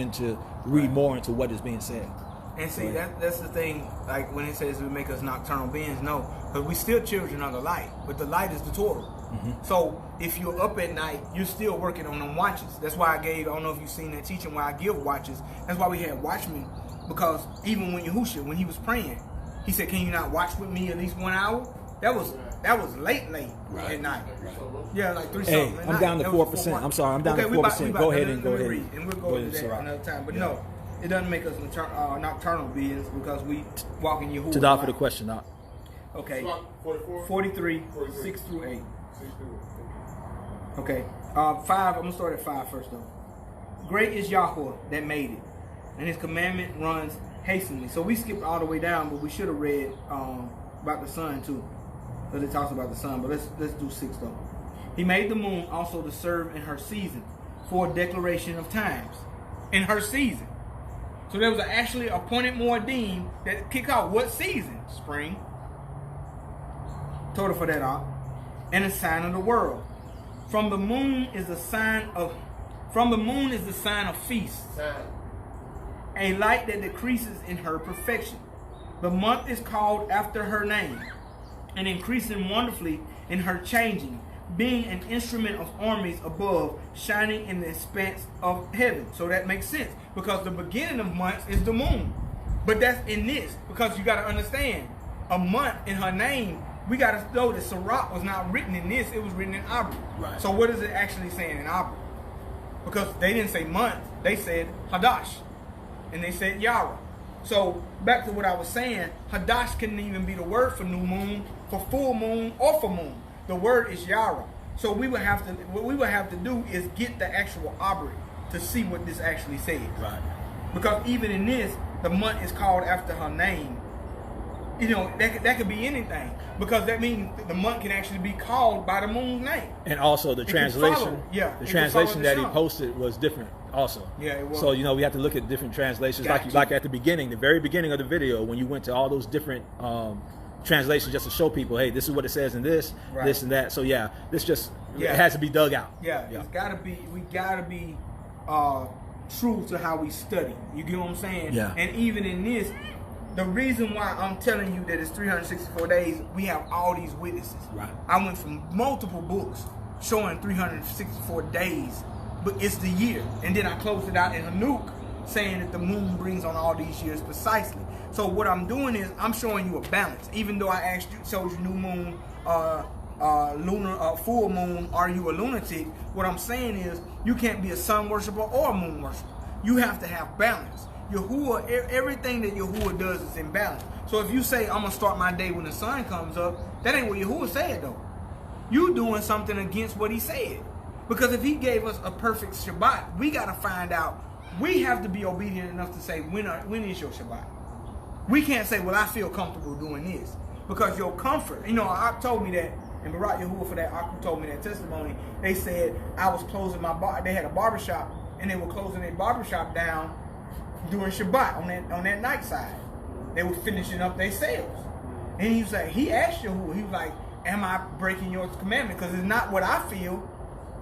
more into what is being said. And see, that's the thing. Like when it says we make us nocturnal beings, no, because we still children of the light, but the light is the Torah. Mm-hmm. So if you're up at night, you're still working on them watches. That's why I don't know if you've seen that teaching where I give watches. That's why we had watchmen. Because even when Yahushua, when he was praying, he said, "Can you not watch with me at least 1 hour?" That was late at night. Right. Yeah, like 3 something. Hey, I'm down to 4%. I'm sorry, I'm down to 4%. Go ahead and read, and we'll go into that another time. But no, it doesn't make us nocturnal beings because we walk in Yahuwah. To for the question, Doc. Okay. 43, 6 through 8. Okay. 5. I'm gonna start at 5 first though. Great is Yahuwah that made it, and his commandment runs hastily. So we skipped all the way down, but we should have read about the sun too, because it talks about the sun. But let's do 6 though. He made the moon also to serve in her season, for a declaration of times. In her season. So there was actually appointed Moedim that kick out what season? Spring. Total for that out. And a sign of the world. From the moon is the sign of feast. A light that decreases in her perfection. The month is called after her name, and increasing wonderfully in her changing, being an instrument of armies above, shining in the expanse of heaven. So that makes sense, because the beginning of months is the moon. But that's in this, because you got to understand, a month in her name, we got to know that Sirach was not written in this, it was written in Abra. Right. So what is it actually saying in Abra? Because they didn't say month, they said Hadash. And they said Yara. So back to what I was saying, Hadash couldn't even be the word for new moon, for full moon, or for moon. The word is Yara. So what we would have to do is get the actual Aubrey to see what this actually says. Right. Because even in this, the month is called after her name. You know, that could be anything. Because that means the month can actually be called by the moon's name. And also the translation. Yeah. The translation that he posted was different also. Yeah, it was. So, you know, we have to look at different translations. Like at the beginning, the very beginning of the video, when you went to all those different translations just to show people, hey, this is what it says in this, this and that. So yeah, this just it has to be dug out. Yeah. It's gotta be true to how we study. You get what I'm saying? Yeah. And even in this, the reason why I'm telling you that it's 364 days, we have all these witnesses. Right. I went from multiple books showing 364 days, but it's the year. And then I closed it out in Hanuk saying that the moon brings on all these years precisely. So what I'm doing is I'm showing you a balance. Even though I showed you new moon, lunar, full moon, are you a lunatic? What I'm saying is you can't be a sun worshiper or a moon worshiper. You have to have balance. YAHUAH, everything that YAHUAH does is in balance. So if you say I'm gonna start my day when the sun comes up, that ain't what YAHUAH said though. You doing something against what he said. Because if he gave us a perfect Shabbat, we gotta find out. We have to be obedient enough to say when is your Shabbat. We can't say, well, I feel comfortable doing this. Because your comfort, you know, Ak told me that, and Barak YAHUAH for that, Ak told me that testimony. They said I was closing my bar. They had a barbershop, and they were closing their barbershop down during Shabbat on that night side. They were finishing up their sales. And he was like, he asked YAHUAH, he was like, am I breaking your commandment? Because it's not what I feel.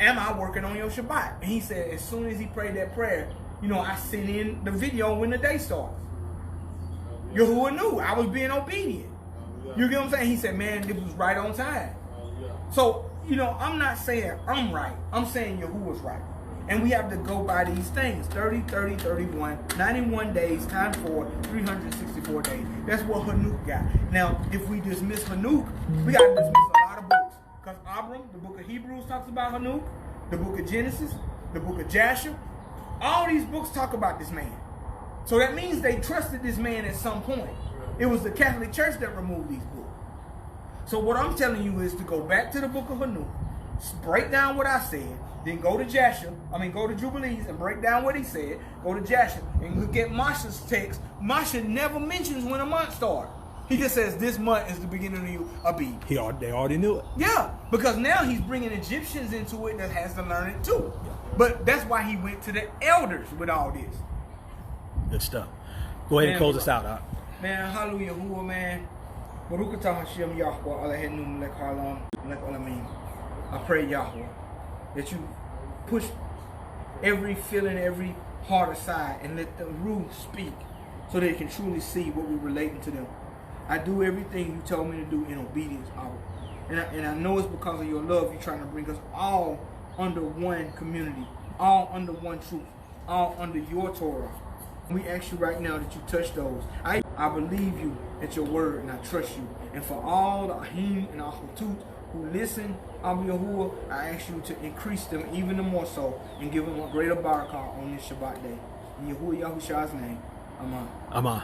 Am I working on your Shabbat? And he said, as soon as he prayed that prayer, you know, I sent in the video when the day starts. YAHUAH knew I was being obedient. You get what I'm saying? He said, man, this was right on time. So, you know, I'm not saying I'm right. I'm saying YAHUAH's right. And we have to go by these things. 30, 30, 31, 91 days, times 4, 364 days. That's what Hanuk got. Now, if we dismiss Hanuk, we got to dismiss a lot of books. Because Abram, the book of Hebrews, talks about Hanuk. The book of Genesis, the book of Joshua. All these books talk about this man. So that means they trusted this man at some point. It was the Catholic Church that removed these books. So what I'm telling you is to go back to the book of Hanuk, break down what I said, then go to go to Jubilees and break down what he said, go to Joshua and look at Masha's text. Masha never mentions when a month starts. He just says this month is the beginning of Abib. They already knew it. Yeah, because now he's bringing Egyptians into it that has to learn it too. But that's why he went to the elders with all this. Good stuff. Go ahead and close us out, Man, hallelujah, YAHUAH, man. Baruch atah Hashem Yahweh, Eloheinu melech haolam, melech olamim. I pray, Yahweh, that you push every feeling, every heart aside and let the Ruh speak so they can truly see what we're relating to them. I do everything you told me to do in obedience, Abba. And I know it's because of your love you're trying to bring us all under one community, all under one truth, all under your Torah. We ask you right now that you touch those. I believe you at your word and I trust you. And for all the Ahim and Ahutut who listen, Abba YAHUAH, I ask you to increase them even more so and give them a greater barakah on this Shabbat day. In YAHUAH Yahushai's name, Amen. Amen.